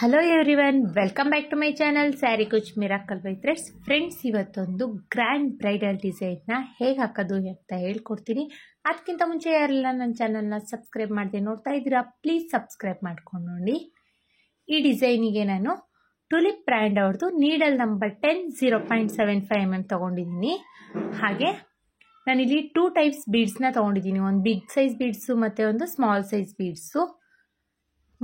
Hello everyone, welcome back to my channel Saree Kuch miracle by threads. Friends, ಇವತ್ತೊಂದು grand bridal ಡಿಸೈನ್ನ ಹೇಗೆ ಹಾಕೋದು ಅಂತ ಹೇಳ್ಕೊಡ್ತೀನಿ. ಅದಕ್ಕಿಂತ ಮುಂಚೆ ಯಾರೆಲ್ಲ ನನ್ನ ಚಾನಲ್ನ ಸಬ್ಸ್ಕ್ರೈಬ್ ಮಾಡದೆ ನೋಡ್ತಾ ಇದ್ದೀರಾ, ಪ್ಲೀಸ್ ಸಬ್ಸ್ಕ್ರೈಬ್ ಮಾಡ್ಕೊಂಡು ನೋಡಿ. ಈ ಡಿಸೈನಿಗೆ ನಾನು ಟುಲಿಪ್ ಬ್ರ್ಯಾಂಡ್ ಅವ್ರದ್ದು ನೀಡಲ್ ನಂಬರ್ 10 0.75 mm ತೊಗೊಂಡಿದ್ದೀನಿ. ಹಾಗೆ ನಾನಿಲ್ಲಿ 2 ಟೈಪ್ಸ್ ಬೀಡ್ಸ್ನ ತೊಗೊಂಡಿದ್ದೀನಿ. ಒಂದು ಬಿಗ್ ಸೈಜ್ ಬೀಡ್ಸು ಮತ್ತು ಒಂದು ಸ್ಮಾಲ್ ಸೈಜ್ ಬೀಡ್ಸು.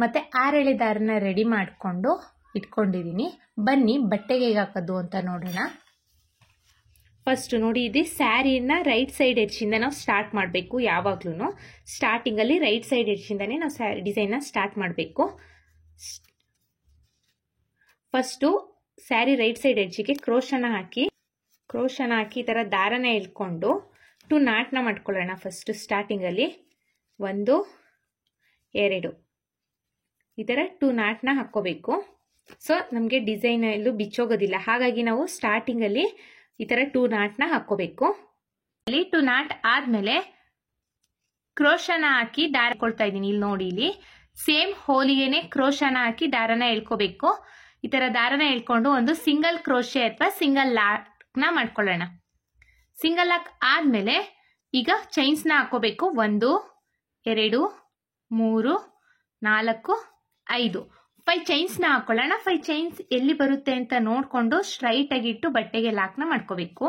ಮತ್ತು 6 ಎಳೆ ದಾರನ ರೆಡಿ ಮಾಡಿಕೊಂಡು ಇಟ್ಕೊಂಡಿದ್ದೀನಿ. ಬನ್ನಿ ಬಟ್ಟೆಗೆ ಹೇಗೆ ಹಾಕೋದು ಅಂತ ನೋಡೋಣ. ಫಸ್ಟ್ ನೋಡಿ, ಇದು ಸ್ಯಾರಿನ ರೈಟ್ ಸೈಡ್ ಎಡ್ಜಿಂದ ನಾವು ಸ್ಟಾರ್ಟ್ ಮಾಡಬೇಕು. ಯಾವಾಗ್ಲೂ ಸ್ಟಾರ್ಟಿಂಗಲ್ಲಿ ರೈಟ್ ಸೈಡ್ ಎಡ್ಜಿಂದನೇ ನಾವು ಸ್ಯಾರಿ ಡಿಸೈನ್ನ ಸ್ಟಾರ್ಟ್ ಮಾಡಬೇಕು. ಫಸ್ಟು ಸ್ಯಾರಿ ರೈಟ್ ಸೈಡ್ ಎಡ್ಜಿಗೆ ಕ್ರೋಶನ ಹಾಕಿ ಈ ಥರ ದಾರನ ಎಳ್ಕೊಂಡು 2 ನಾಟ್ನ ಮಾಡ್ಕೊಳ್ಳೋಣ. ಫಸ್ಟು ಸ್ಟಾರ್ಟಿಂಗಲ್ಲಿ 1 2 ಈ ಥರ 2 ನಾಟ್ನ ಹಾಕ್ಕೋಬೇಕು. ಸೊ ನಮಗೆ ಡಿಸೈನ್ ಎಲ್ಲೂ ಬಿಚ್ಚೋಗೋದಿಲ್ಲ. ಹಾಗಾಗಿ ನಾವು ಸ್ಟಾರ್ಟಿಂಗಲ್ಲಿ ಈ ಥರ 2 ನಾಟ್ನ ಹಾಕ್ಕೋಬೇಕು. ಅಲ್ಲಿ 2 ನಾಟ್ ಆದಮೇಲೆ ಕ್ರೋಶನ ಹಾಕಿ ದಾರ ಕೊಳ್ತಾ ಇದ್ದೀನಿ. ಇಲ್ಲಿ ನೋಡಿ, ಇಲ್ಲಿ ಸೇಮ್ ಹೋಲಿಗೆನೆ ಕ್ರೋಶನ ಹಾಕಿ ದಾರನ ಎಳ್ಕೋಬೇಕು. ಈ ಥರ ದಾರನ ಎಳ್ಕೊಂಡು ಒಂದು ಸಿಂಗಲ್ ಕ್ರೋಶೆ ಅಥವಾ ಸಿಂಗಲ್ ಲಾಕ್ನ ಮಾಡ್ಕೊಳ್ಳೋಣ. ಸಿಂಗಲ್ ಲಾಕ್ ಆದಮೇಲೆ ಈಗ ಚೈನ್ಸ್ನ ಹಾಕೋಬೇಕು. 1 2 3 4 5 ಚೈನ್ಸ್ನ ಹಾಕೊಳ್ಳೋಣ. 5 ಚೈನ್ಸ್ ಎಲ್ಲಿ ಬರುತ್ತೆ ಅಂತ ನೋಡಿಕೊಂಡು ಸ್ಟ್ರೈಟ್ ಆಗಿಟ್ಟು ಬಟ್ಟೆಗೆ ಲಾಕ್ನ ಮಾಡ್ಕೋಬೇಕು.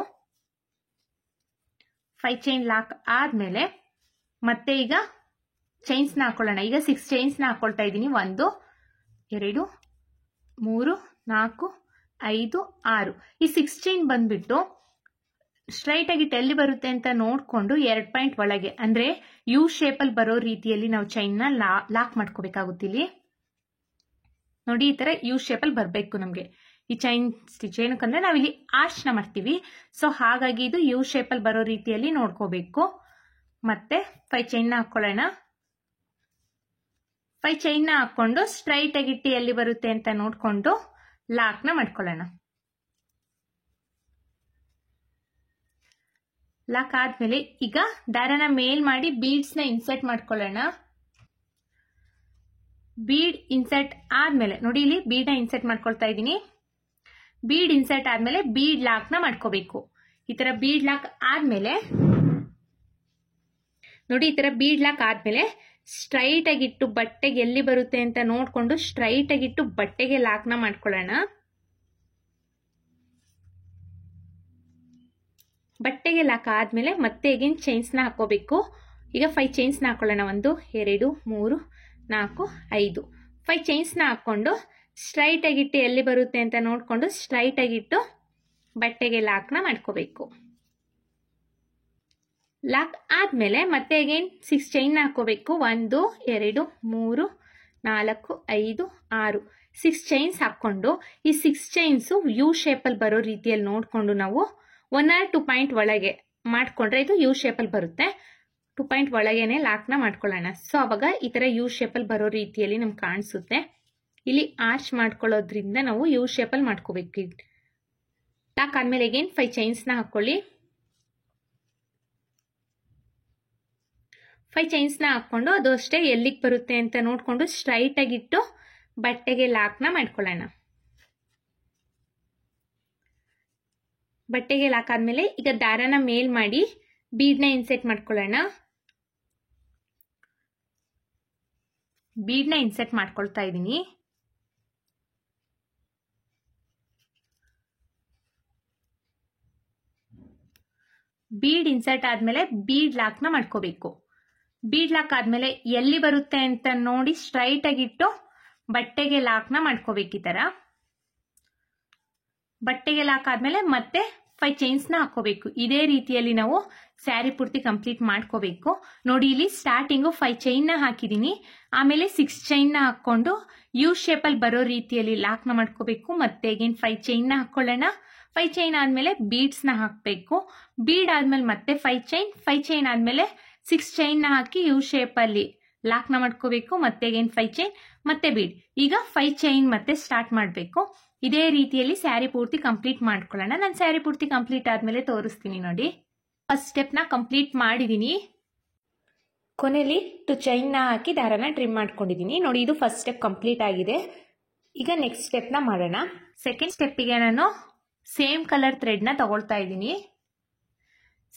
5 ಚೈನ್ ಲಾಕ್ ಆದಮೇಲೆ ಮತ್ತೆ ಈಗ ಚೈನ್ಸ್ನ ಹಾಕೊಳ್ಳೋಣ. ಈಗ 6 ಚೈನ್ಸ್ನ ಹಾಕೊಳ್ತಾ ಇದ್ದೀನಿ. 1 2 3 4 5 6 ಈ 6 ಚೈನ್ ಬಂದ್ಬಿಟ್ಟು ಸ್ಟ್ರೈಟ್ ಆಗಿಟ್ಟು ಎಲ್ಲಿ ಬರುತ್ತೆ ಅಂತ ನೋಡಿಕೊಂಡು 2 ಪಾಯಿಂಟ್ ಒಳಗೆ ಅಂದ್ರೆ ಯು ಶೇಪಲ್ಲಿ ಬರೋ ರೀತಿಯಲ್ಲಿ ನಾವು ಚೈನ್ನ ಲಾಕ್ ಮಾಡ್ಕೋಬೇಕಾಗುತ್ತಿಲ್ಲಿ. ನೋಡಿ, ಈ ತರ ಯು ಶೇಪಲ್ಲಿ ಬರಬೇಕು ನಮಗೆ ಈ ಚೈನ್ ಸ್ಟಿಚ್. ಏನಕ್ಕಂದ್ರೆ ನಾವಿಲ್ಲಿ ಆರ್ಚ್ನ ಮಾಡ್ತೀವಿ. ಸೊ ಹಾಗಾಗಿ ಇದು ಯು ಶೇಪಲ್ಲಿ ಬರೋ ರೀತಿಯಲ್ಲಿ ನೋಡ್ಕೋಬೇಕು. ಮತ್ತೆ 5 ಚೈನ್ನ ಹಾಕೊಳ್ಳೋಣ. 5 ಚೈನ್ನ ಹಾಕೊಂಡು ಸ್ಟ್ರೈಟ್ ಆಗಿಟ್ಟು ಎಲ್ಲಿ ಬರುತ್ತೆ ಅಂತ ನೋಡ್ಕೊಂಡು ಲಾಕ್ನ ಮಾಡ್ಕೊಳ್ಳೋಣ. ಲಾಕ್ ಆದ್ಮೇಲೆ ಈಗ ದಾರನ ಮೇಲ್ ಮಾಡಿ ಬೀಡ್ಸ್ನ ಇನ್ಸರ್ಟ್ ಮಾಡ್ಕೊಳ್ಳೋಣ. ಬೀಡ್ ಇನ್ಸರ್ಟ್ ಆದ್ಮೇಲೆ ನೋಡಿ, ಇಲ್ಲಿ ಬೀಡ್ನ ಇನ್ಸರ್ಟ್ ಮಾಡ್ಕೊಳ್ತಾ ಇದ್ದೀನಿ. ಬೀಡ್ ಇನ್ಸರ್ಟ್ ಆದ್ಮೇಲೆ ಬೀಡ್ ಲಾಕ್ನ ಮಾಡ್ಕೋಬೇಕು. ಈ ತರ ಬೀಡ್ ಲಾಕ್ ಆದ್ಮೇಲೆ ನೋಡಿ, ಈ ತರ ಬೀಡ್ ಲಾಕ್ ಆದ್ಮೇಲೆ ಸ್ಟ್ರೈಟ್ ಆಗಿಟ್ಟು ಬಟ್ಟೆಗೆ ಎಲ್ಲಿ ಬರುತ್ತೆ ಅಂತ ನೋಡ್ಕೊಂಡು ಸ್ಟ್ರೈಟ್ ಆಗಿಟ್ಟು ಬಟ್ಟೆಗೆ ಲಾಕ್ನ ಮಾಡ್ಕೊಳ್ಳೋಣ. ಬಟ್ಟೆಗೆ ಲಾಕ್ ಆದ್ಮೇಲೆ ಮತ್ತೆ ಅಗೇನ್ ಚೈನ್ಸ್ನ ಹಾಕೋಬೇಕು. ಈಗ 5 ಚೈನ್ಸ್ನ ಹಾಕೊಳ್ಳೋಣ. 1 2 3 4 5 5 ಚೈನ್ಸ್ನ ಹಾಕೊಂಡು ಸ್ಟ್ರೈಟ್ ಆಗಿಟ್ಟು ಎಲ್ಲಿ ಬರುತ್ತೆ ಅಂತ ನೋಡ್ಕೊಂಡು ಸ್ಟ್ರೈಟ್ ಆಗಿಟ್ಟು ಬಟ್ಟೆಗೆ ಲಾಕ್ನ ಮಾಡ್ಕೋಬೇಕು. ಲಾಕ್ ಆದ್ಮೇಲೆ ಮತ್ತೆ ಅಗೇನ್ 6 ಚೈನ್ನ ಹಾಕೋಬೇಕು. 1 2 3 4 5 6 6 ಚೈನ್ಸ್ ಹಾಕೊಂಡು ಈ 6 ಚೈನ್ಸ್ ಯು ಶೇಪಲ್ಲಿ ಬರೋ ರೀತಿಯಲ್ಲಿ ನೋಡ್ಕೊಂಡು ನಾವು 1 or 2 ಪಾಯಿಂಟ್ ಒಳಗೆ ಮಾಡ್ಕೊಂಡ್ರೆ ಇದು ಯು ಶೇಪಲ್ಲಿ ಬರುತ್ತೆ. 2 ಪಾಯಿಂಟ್ ಒಳಗೇನೆ ಲಾಕ್ನ ಮಾಡ್ಕೊಳ್ಳೋಣ. ಸೊ ಅವಾಗ ಈ ತರ ಯು ಶೇಪಲ್ಲಿ ಬರೋ ರೀತಿಯಲ್ಲಿ ನಮ್ಗೆ ಕಾಣಿಸುತ್ತೆ. ಇಲ್ಲಿ ಆರ್ಚ್ ಮಾಡ್ಕೊಳ್ಳೋದ್ರಿಂದ ನಾವು ಯು ಶೇಪಲ್ಲಿ ಮಾಡ್ಕೋಬೇಕು. ಲಾಕ್ ಆದ್ಮೇಲೆ ಅಗೇನ್ 5 ಚೈನ್ಸ್ನ ಹಾಕೊಳ್ಳಿ. 5 ಚೈನ್ಸ್ನ ಹಾಕೊಂಡು ಅದು ಅಷ್ಟೇ ಎಲ್ಲಿಗೆ ಬರುತ್ತೆ ಅಂತ ನೋಡ್ಕೊಂಡು ಸ್ಟ್ರೈಟ್ ಆಗಿಟ್ಟು ಬಟ್ಟೆಗೆ ಲಾಕ್ನ ಮಾಡ್ಕೊಳ್ಳೋಣ. ಬಟ್ಟೆಗೆ ಲಾಕ್ ಆದ್ಮೇಲೆ ಈಗ ದಾರನ ಮೇಲ್ ಮಾಡಿ ಬೀಡ್ನ ಇನ್ಸರ್ಟ್ ಮಾಡ್ಕೊಳ್ಳೋಣ. ಬೀಡ್ನ ಇನ್ಸರ್ಟ್ ಮಾಡ್ಕೊಳ್ತಾ ಇದ್ದೀನಿ. ಬೀಡ್ ಇನ್ಸರ್ಟ್ ಆದ್ಮೇಲೆ ಬೀಡ್ ಲಾಕ್ನ ಮಾಡ್ಕೋಬೇಕು. ಬೀಡ್ ಲಾಕ್ ಆದ್ಮೇಲೆ ಎಲ್ಲಿ ಬರುತ್ತೆ ಅಂತ ನೋಡಿ ಸ್ಟ್ರೈಟ್ ಆಗಿಟ್ಟು ಬಟ್ಟೆಗೆ ಲಾಕ್ನ ಮಾಡ್ಕೋಬೇಕು. ಈ ತರ ಬಟ್ಟೆಗೆ ಲಾಕ್ ಆದ್ಮೇಲೆ ಮತ್ತೆ 5 ಚೈನ್ಸ್ನ ಹಾಕೋಬೇಕು. ಇದೇ ರೀತಿಯಲ್ಲಿ ನಾವು ಸ್ಯಾರಿ ಪೂರ್ತಿ ಕಂಪ್ಲೀಟ್ ಮಾಡ್ಕೋಬೇಕು. ನೋಡಿ, ಇಲ್ಲಿ ಸ್ಟಾರ್ಟಿಂಗು 5 ಚೈನ್ನ ಹಾಕಿದ್ದೀನಿ. ಆಮೇಲೆ 6 ಚೈನ್ನ ಹಾಕೊಂಡು ಯು ಶೇಪಲ್ಲಿ ಬರೋ ರೀತಿಯಲ್ಲಿ ಲಾಕ್ನ ಮಾಡ್ಕೋಬೇಕು. ಮತ್ತೆ ಅಗೇನ್ 5 ಚೈನ್ನ ಹಾಕೊಳ್ಳೋಣ. 5 ಚೈನ್ ಆದ್ಮೇಲೆ ಬೀಡ್ಸ್ನ ಹಾಕಬೇಕು. ಬೀಡ್ ಆದ್ಮೇಲೆ ಮತ್ತೆ 5 ಚೈನ್ ಆದ್ಮೇಲೆ 6 ಚೈನ್ನ ಹಾಕಿ ಯು ಶೇಪಲ್ಲಿ ಲಾಕ್ನ ಮಾಡ್ಕೋಬೇಕು. ಮತ್ತೆ ಅಗೇನ್ 5 ಚೈನ್ ಮತ್ತೆ ಬೀಡ್. ಈಗ 5 ಚೈನ್ ಮತ್ತೆ ಸ್ಟಾರ್ಟ್ ಮಾಡಬೇಕು. ಇದೇ ರೀತಿಯಲ್ಲಿ ಸ್ಯಾರಿ ಪೂರ್ತಿ ಕಂಪ್ಲೀಟ್ ಮಾಡ್ಕೊಳ್ಳೋಣ. ನಾನು ಸ್ಯಾರಿ ಪೂರ್ತಿ ಕಂಪ್ಲೀಟ್ ಆದ್ಮೇಲೆ ತೋರಿಸ್ತೀನಿ. ನೋಡಿ, ಫಸ್ಟ್ ಸ್ಟೆಪ್ನ ಕಂಪ್ಲೀಟ್ ಮಾಡಿದ್ದೀನಿ. ಕೊನೆಯಲ್ಲಿ 2 ಚೈನ್ನ ಹಾಕಿ ದಾರನ ಟ್ರಿಮ್ ಮಾಡ್ಕೊಂಡಿದ್ದೀನಿ. ನೋಡಿ, ಇದು ಫಸ್ಟ್ ಸ್ಟೆಪ್ ಕಂಪ್ಲೀಟ್ ಆಗಿದೆ. ಈಗ ನೆಕ್ಸ್ಟ್ ಸ್ಟೆಪ್ನ ಮಾಡೋಣ. ಸೆಕೆಂಡ್ ಸ್ಟೆಪ್ಪಿಗೆ ನಾನು ಸೇಮ್ ಕಲರ್ ಥ್ರೆಡ್ನ ತಗೊಳ್ತಾ ಇದ್ದೀನಿ.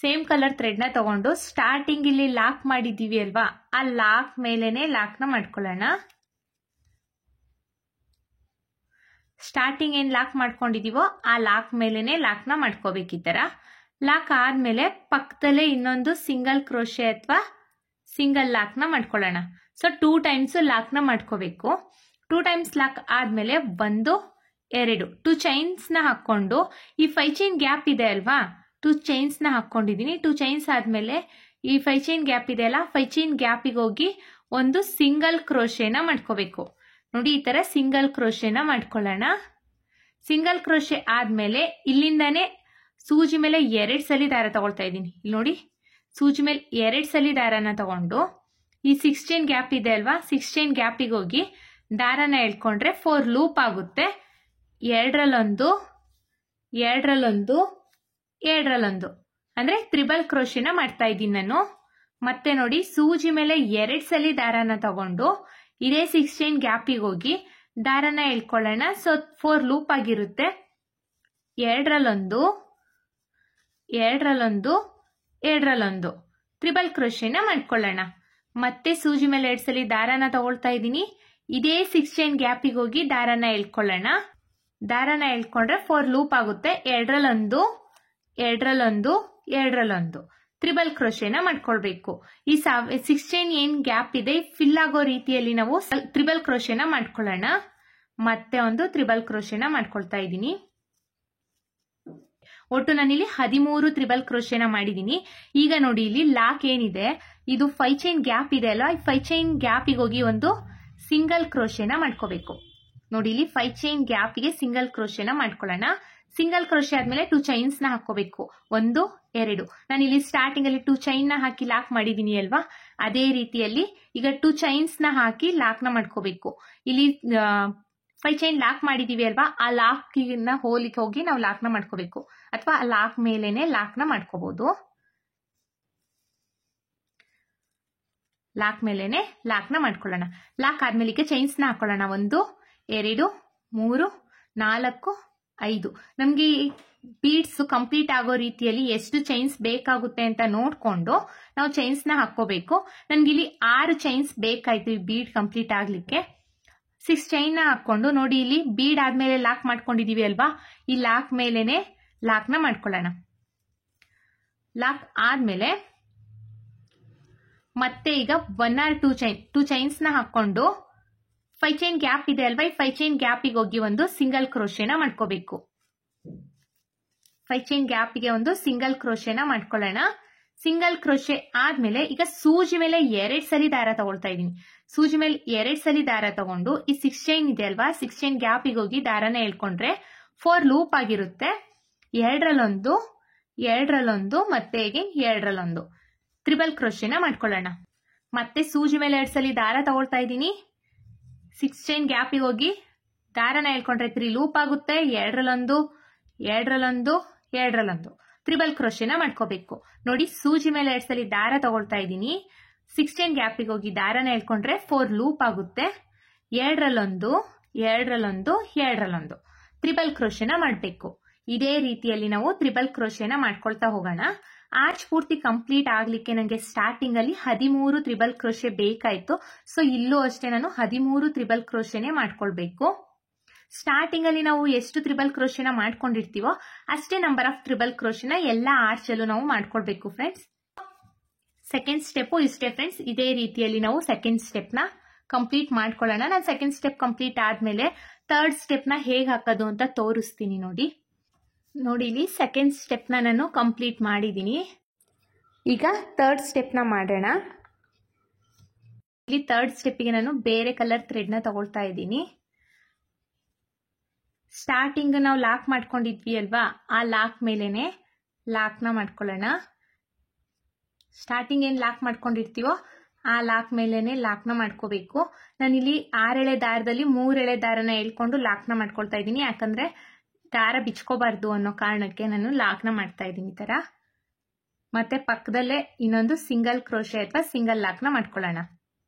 ಸೇಮ್ ಕಲರ್ ಥ್ರೆಡ್ನ ತಗೊಂಡು ಸ್ಟಾರ್ಟಿಂಗ್ ಇಲ್ಲಿ ಲಾಕ್ ಮಾಡಿದ್ದೀವಿ ಅಲ್ವಾ, ಆ ಲಾಕ್ ಮೇಲೇನೆ ಲಾಕ್ನ ಮಾಡ್ಕೊಳ್ಳೋಣ. ಸ್ಟಾರ್ಟಿಂಗ್ ಏನು ಲಾಕ್ ಮಾಡ್ಕೊಂಡಿದೀವೋ ಆ ಲಾಕ್ ಮೇಲೇನೆ ಲಾಕ್ನ ಮಾಡ್ಕೋಬೇಕು. ಈ ಥರ ಲಾಕ್ ಆದಮೇಲೆ ಪಕ್ಕದಲ್ಲೇ ಇನ್ನೊಂದು ಸಿಂಗಲ್ ಕ್ರೋಶೆ ಅಥವಾ ಸಿಂಗಲ್ ಲಾಕ್ನ ಮಾಡ್ಕೊಳ್ಳೋಣ. ಸೊ 2 ಟೈಮ್ಸ್ ಲಾಕ್ನ ಮಾಡ್ಕೋಬೇಕು. 2 ಟೈಮ್ಸ್ ಲಾಕ್ ಆದಮೇಲೆ 1 2 2 ಚೈನ್ಸ್ನ ಹಾಕ್ಕೊಂಡು ಈ 5 ಚೈನ್ ಗ್ಯಾಪ್ ಇದೆ ಅಲ್ವಾ, 2 ಚೈನ್ಸ್ನ ಹಾಕ್ಕೊಂಡಿದ್ದೀನಿ. 2 ಚೈನ್ಸ್ ಆದಮೇಲೆ ಈ 5 ಚೈನ್ ಗ್ಯಾಪ್ ಇದೆ ಅಲ್ಲ, 5 ಚೈನ್ ಗ್ಯಾಪಿಗೆ ಹೋಗಿ ಒಂದು ಸಿಂಗಲ್ ಕ್ರೋಶೆನ ಮಾಡ್ಕೋಬೇಕು. ನೋಡಿ ಈ ಥರ ಸಿಂಗಲ್ ಕ್ರೋಶೆನ ಮಾಡ್ಕೊಳ್ಳೋಣ. ಸಿಂಗಲ್ ಕ್ರೋಶೆ ಆದಮೇಲೆ ಇಲ್ಲಿಂದಾನೇ ಸೂಜಿ ಮೇಲೆ 2 ಸಲ ದಾರ ತಗೊಳ್ತಾ ಇದ್ದೀನಿ. ಇಲ್ಲಿ ನೋಡಿ, ಸೂಜಿ ಮೇಲೆ 2 ಸಲ ದಾರನ ತಗೊಂಡು ಈ 6 ಚೈನ್ ಗ್ಯಾಪ್ ಇದೆ ಅಲ್ವಾ, 6 ಚೈನ್ ಗ್ಯಾಪಿಗೆ ಹೋಗಿ ದಾರನ ಎಳ್ಕೊಂಡ್ರೆ 4 ಲೂಪ್ ಆಗುತ್ತೆ. 2ರಲ್ಲೊಂದು 2ರಲ್ಲೊಂದು 2ರಲ್ಲೊಂದು ಅಂದ್ರೆ ತ್ರಿಬಲ್ ಕ್ರೋಶೆನ ಮಾಡ್ತಾ ಇದ್ದೀನಿ ನಾನು. ಮತ್ತೆ ನೋಡಿ, ಸೂಜಿ ಮೇಲೆ 2 ಸಲ ದಾರನ ತಗೊಂಡು ಇದೇ 6 ಚೈನ್ ಗ್ಯಾಪಿಗೆ ಹೋಗಿ ದಾರನ ಎಳ್ಕೊಳ್ಳೋಣ. ಸೊ 4 ಲೂಪ್ ಆಗಿರುತ್ತೆ. 2ರಲ್ಲೊಂದು 2ರಲ್ಲೊಂದು 2ರಲ್ಲೊಂದು ತ್ರಿಬಲ್ ಕ್ರೋಶೆನ ಮಾಡ್ಕೊಳ್ಳೋಣ. ಮತ್ತೆ ಸೂಜಿ ಮೇಲೆ 2 ಸಲ ದಾರನ ತಗೊಳ್ತಾ ಇದ್ದೀನಿ. ಇದೇ 6 ಚೈನ್ ಗ್ಯಾಪಿಗೆ ಹೋಗಿ ದಾರನ ಎಳ್ಕೊಳ್ಳೋಣ. ದಾರನ ಎಳ್ಕೊಂಡ್ರೆ 4 ಲೂಪ್ ಆಗುತ್ತೆ. 2ರಲ್ಲೊಂದು 2ರಲ್ಲೊಂದು 2ರಲ್ಲೊಂದು ತ್ರಿಬಲ್ ಕ್ರೋಶೆನ ಮಾಡ್ಕೊಳ್ಬೇಕು. ಈ 6 ಚೈನ್ ಏನ್ ಗ್ಯಾಪ್ ಇದೆ ಫಿಲ್ ಆಗೋ ರೀತಿಯಲ್ಲಿ ನಾವು ತ್ರಿಬಲ್ ಕ್ರೋಶೆನ ಮಾಡ್ಕೊಳ್ಳೋಣ. ಮತ್ತೆ ಒಂದು ತ್ರಿಬಲ್ ಕ್ರೋಶೆನ ಮಾಡ್ಕೊಳ್ತಾ ಇದ್ದೀನಿ. ಒಟ್ಟು ನಾನಿಲ್ಲಿ 13 ತ್ರಿಬಲ್ ಕ್ರೋಶೆನ ಮಾಡಿದ್ದೀನಿ. ಈಗ ನೋಡಿ, ಇಲ್ಲಿ ಲಾಕ್ ಏನಿದೆ ಇದು 5 ಚೈನ್ ಗ್ಯಾಪ್ ಇದೆ ಅಲ್ವಾ, ಈ 5 ಚೈನ್ ಗ್ಯಾಪಿಗೆ ಹೋಗಿ ಒಂದು ಸಿಂಗಲ್ ಕ್ರೋಶೆನ ಮಾಡ್ಕೋಬೇಕು. ನೋಡಿ, ಇಲ್ಲಿ 5 ಚೈನ್ ಗ್ಯಾಪಿಗೆ ಸಿಂಗಲ್ ಕ್ರೋಶೆನ ಮಾಡ್ಕೊಳ್ಳೋಣ. ಸಿಂಗಲ್ ಕ್ರೋಶೆ ಆದ್ಮೇಲೆ 2 ಚೈನ್ಸ್ ನ ಹಾಕೋಬೇಕು. 1 2 ನಾನು ಇಲ್ಲಿ ಸ್ಟಾರ್ಟಿಂಗ್ ಅಲ್ಲಿ 2 ಚೈನ್ ನ ಹಾಕಿ ಲಾಕ್ ಮಾಡಿದೀನಿ ಅಲ್ವಾ, ಅದೇ ರೀತಿಯಲ್ಲಿ ಈಗ 2 ಚೈನ್ಸ್ ನ ಹಾಕಿ ಲಾಕ್ ನ ಮಾಡ್ಕೋಬೇಕು. ಇಲ್ಲಿ 5 ಚೈನ್ ಲಾಕ್ ಮಾಡಿದೀವಿ ಅಲ್ವಾ, ಆ ಲಾಕ್ ನ ಹೋಲಿಗೆ ಹೋಗಿ ನಾವು ಲಾಕ್ ನ ಮಾಡ್ಕೋಬೇಕು, ಅಥವಾ ಆ ಲಾಕ್ ಮೇಲೇನೆ ಲಾಕ್ ನ ಮಾಡ್ಕೋಬಹುದು. ಲಾಕ್ ಮೇಲೇನೆ ಲಾಕ್ ನ ಮಾಡ್ಕೊಳ್ಳೋಣ. ಲಾಕ್ ಆದ್ಮೇಲೆ ಈಗ ಚೈನ್ಸ್ ನ ಹಾಕೊಳ್ಳೋಣ. 1 2 3 4 5 ನಮ್ಗೆ ಬೀಡ್ಸ್ ಕಂಪ್ಲೀಟ್ ಆಗೋ ರೀತಿಯಲ್ಲಿ ಎಷ್ಟು ಚೈನ್ಸ್ ಬೇಕಾಗುತ್ತೆ ಅಂತ ನೋಡ್ಕೊಂಡು ನಾವು ಚೈನ್ಸ್ ನ ಹಾಕೋಬೇಕು. ನನ್ಗೆ ಇಲ್ಲಿ 6 ಚೈನ್ಸ್ ಬೇಕಾಯ್ತು ಈ ಬೀಡ್ ಕಂಪ್ಲೀಟ್ ಆಗ್ಲಿಕ್ಕೆ. 6 ಚೈನ್ ನ ಹಾಕೊಂಡು ನೋಡಿ, ಇಲ್ಲಿ ಬೀಡ್ ಆದ್ಮೇಲೆ ಲಾಕ್ ಮಾಡ್ಕೊಂಡಿದೀವಿ ಅಲ್ವಾ, ಈ ಲಾಕ್ ಮೇಲೇನೆ ಲಾಕ್ ನ ಮಾಡ್ಕೊಳ್ಳೋಣ. ಲಾಕ್ ಆದ್ಮೇಲೆ ಮತ್ತೆ ಈಗ 1 or 2 ಚೈನ್ಸ್ ನ ಹಾಕೊಂಡು 5 ಚೈನ್ ಗ್ಯಾಪ್ ಇದೆ ಅಲ್ವಾ, ಈ 5 ಚೈನ್ ಗ್ಯಾಪಿಗೆ ಹೋಗಿ ಒಂದು ಸಿಂಗಲ್ ಕ್ರೋಶೆನ ಮಾಡ್ಕೋಬೇಕು. 5 ಚೈನ್ ಗ್ಯಾಪಿಗೆ ಒಂದು ಸಿಂಗಲ್ ಕ್ರೋಶೆನ ಮಾಡ್ಕೊಳ್ಳೋಣ. ಸಿಂಗಲ್ ಕ್ರೋಶೆ ಆದ್ಮೇಲೆ ಈಗ ಸೂಜಿ ಮೇಲೆ 2 ಸಲ ದಾರ ತಗೊಳ್ತಾ ಇದ್ದೀನಿ. ಸೂಜಿ ಮೇಲೆ 2 ಸಲ ದಾರ ತಗೊಂಡು ಈ 6 ಚೈನ್ ಇದೆ ಅಲ್ವಾ, 6 ಚೈನ್ ಗ್ಯಾಪಿಗೆ ಹೋಗಿ ದಾರನ ಎಳ್ಕೊಂಡ್ರೆ 4 ಲೂಪ್ ಆಗಿರುತ್ತೆ. 2ರಲ್ಲೊಂದು 2ರಲ್ಲೊಂದು ಮತ್ತೆ 2ರಲ್ಲೊಂದು ತ್ರಿಬಲ್ ಕ್ರೋಶೆನ ಮಾಡ್ಕೊಳ್ಳೋಣ. ಮತ್ತೆ ಸೂಜಿ ಮೇಲೆ 2 ಸಲ ದಾರ ತಗೊಳ್ತಾ ಇದ್ದೀನಿ. 6 ಚೈನ್ ಗ್ಯಾಪಿಗೆ ಹೋಗಿ ದಾರನ ಎಳ್ಕೊಂಡ್ರೆ 3 ಲೂಪ್ ಆಗುತ್ತೆ. 2ರಲ್ಲೊಂದು 2ರಲ್ಲೊಂದು 2ರಲ್ಲೊಂದು ತ್ರಿಬಲ್ ಕ್ರೋಶೆನ ಮಾಡ್ಕೋಬೇಕು. ನೋಡಿ, ಸೂಜಿ ಮೇಲೆ 2 ಸಲ ದಾರ ತಗೊಳ್ತಾ ಇದ್ದೀನಿ. 6 ಚೈನ್ ಗ್ಯಾಪಿಗೆ ಹೋಗಿ ದಾರನ ಎಳ್ಕೊಂಡ್ರೆ 4 ಲೂಪ್ ಆಗುತ್ತೆ. 2ರಲ್ಲೊಂದು 2ರಲ್ಲೊಂದು 2ರಲ್ಲೊಂದು ತ್ರಿಬಲ್ ಕ್ರೋಶೆನ ಮಾಡಬೇಕು. ಇದೇ ರೀತಿಯಲ್ಲಿ ನಾವು ತ್ರಿಬಲ್ ಕ್ರೋಶೆನ ಮಾಡ್ಕೊಳ್ತಾ ಹೋಗೋಣ. ಆರ್ಚ್ ಪೂರ್ತಿ ಕಂಪ್ಲೀಟ್ ಆಗ್ಲಿಕ್ಕೆ ನನಗೆ ಸ್ಟಾರ್ಟಿಂಗ್ ಅಲ್ಲಿ 13 ತ್ರಿಬಲ್ ಕ್ರೋಶೆ ಬೇಕಾಯ್ತು. ಸೊ ಇಲ್ಲೂ ಅಷ್ಟೇ ನಾನು 13 ತ್ರಿಬಲ್ ಕ್ರೋಶೆನೆ ಮಾಡ್ಕೊಳ್ಬೇಕು. ಸ್ಟಾರ್ಟಿಂಗ್ ಅಲ್ಲಿ ನಾವು ಎಷ್ಟು ತ್ರಿಬಲ್ ಕ್ರೋಶೆನ ಮಾಡ್ಕೊಂಡಿರ್ತೀವೋ ಅಷ್ಟೇ ನಂಬರ್ ಆಫ್ ತ್ರಿಬಲ್ ಕ್ರೋಶೆನ ಎಲ್ಲ ಆರ್ಚ್ ಅಲ್ಲೂ ನಾವು ಮಾಡ್ಕೊಳ್ಬೇಕು ಫ್ರೆಂಡ್ಸ್. ಸೆಕೆಂಡ್ ಸ್ಟೆಪ್ ಇಷ್ಟೇ ಫ್ರೆಂಡ್ಸ್. ಇದೇ ರೀತಿಯಲ್ಲಿ ನಾವು ಸೆಕೆಂಡ್ ಸ್ಟೆಪ್ ನ ಕಂಪ್ಲೀಟ್ ಮಾಡ್ಕೊಳ್ಳೋಣ. ನಾನು ಸೆಕೆಂಡ್ ಸ್ಟೆಪ್ ಕಂಪ್ಲೀಟ್ ಆದ್ಮೇಲೆ ಥರ್ಡ್ ಸ್ಟೆಪ್ ನ ಹೇಗೆ ಹಾಕೋದು ಅಂತ ತೋರಿಸ್ತೀನಿ. ನೋಡಿ, ಇಲ್ಲಿ ಸೆಕೆಂಡ್ ಸ್ಟೆಪ್ ನ ನಾನು ಕಂಪ್ಲೀಟ್ ಮಾಡಿದ್ದೀನಿ. ಈಗ ಥರ್ಡ್ ಸ್ಟೆಪ್ ನ ಮಾಡೋಣ. ಇಲ್ಲಿ ಥರ್ಡ್ ಸ್ಟೆಪ್ಗೆ ನಾನು ಬೇರೆ ಕಲರ್ ಥ್ರೆಡ್ ನ ತಗೊಳ್ತಾ ಇದ್ದೀನಿ. ಸ್ಟಾರ್ಟಿಂಗ್ ನಾವು ಲಾಕ್ ಮಾಡ್ಕೊಂಡಿದ್ವಿ ಅಲ್ವಾ, ಆ ಲಾಕ್ ಮೇಲೇನೆ ಲಾಕ್ ನ ಮಾಡ್ಕೊಳ್ಳೋಣ. ಸ್ಟಾರ್ಟಿಂಗ್ ಏನ್ ಲಾಕ್ ಮಾಡ್ಕೊಂಡಿರ್ತೀವೋ ಆ ಲಾಕ್ ಮೇಲೇನೆ ಲಾಕ್ ನ ಮಾಡ್ಕೋಬೇಕು. ನಾನಿಲ್ಲಿ 6 ಎಳೆ ದಾರದಲ್ಲಿ 3 ಎಳೆ ದಾರನ ಎಳ್ಕೊಂಡು ಲಾಕ್ ನ ಮಾಡ್ಕೊಳ್ತಾ ಇದ್ದೀನಿ. ಯಾಕಂದ್ರೆ ದಾರ ಬಿಚ್ಕೋಬಾರ್ದು ಅನ್ನೋ ಕಾರಣಕ್ಕೆ ನಾನು ಲಾಕ್ ನ ಮಾಡ್ತಾ ಇದ್ದೀನಿ ಈ ತರ. ಮತ್ತೆ ಪಕ್ಕದಲ್ಲೇ ಇನ್ನೊಂದು ಸಿಂಗಲ್ ಕ್ರೋಶೆ ಅಥವಾ ಸಿಂಗಲ್ ಲಾಕ್ ನ ಮಾಡ್ಕೊಳ್ಳೋಣ.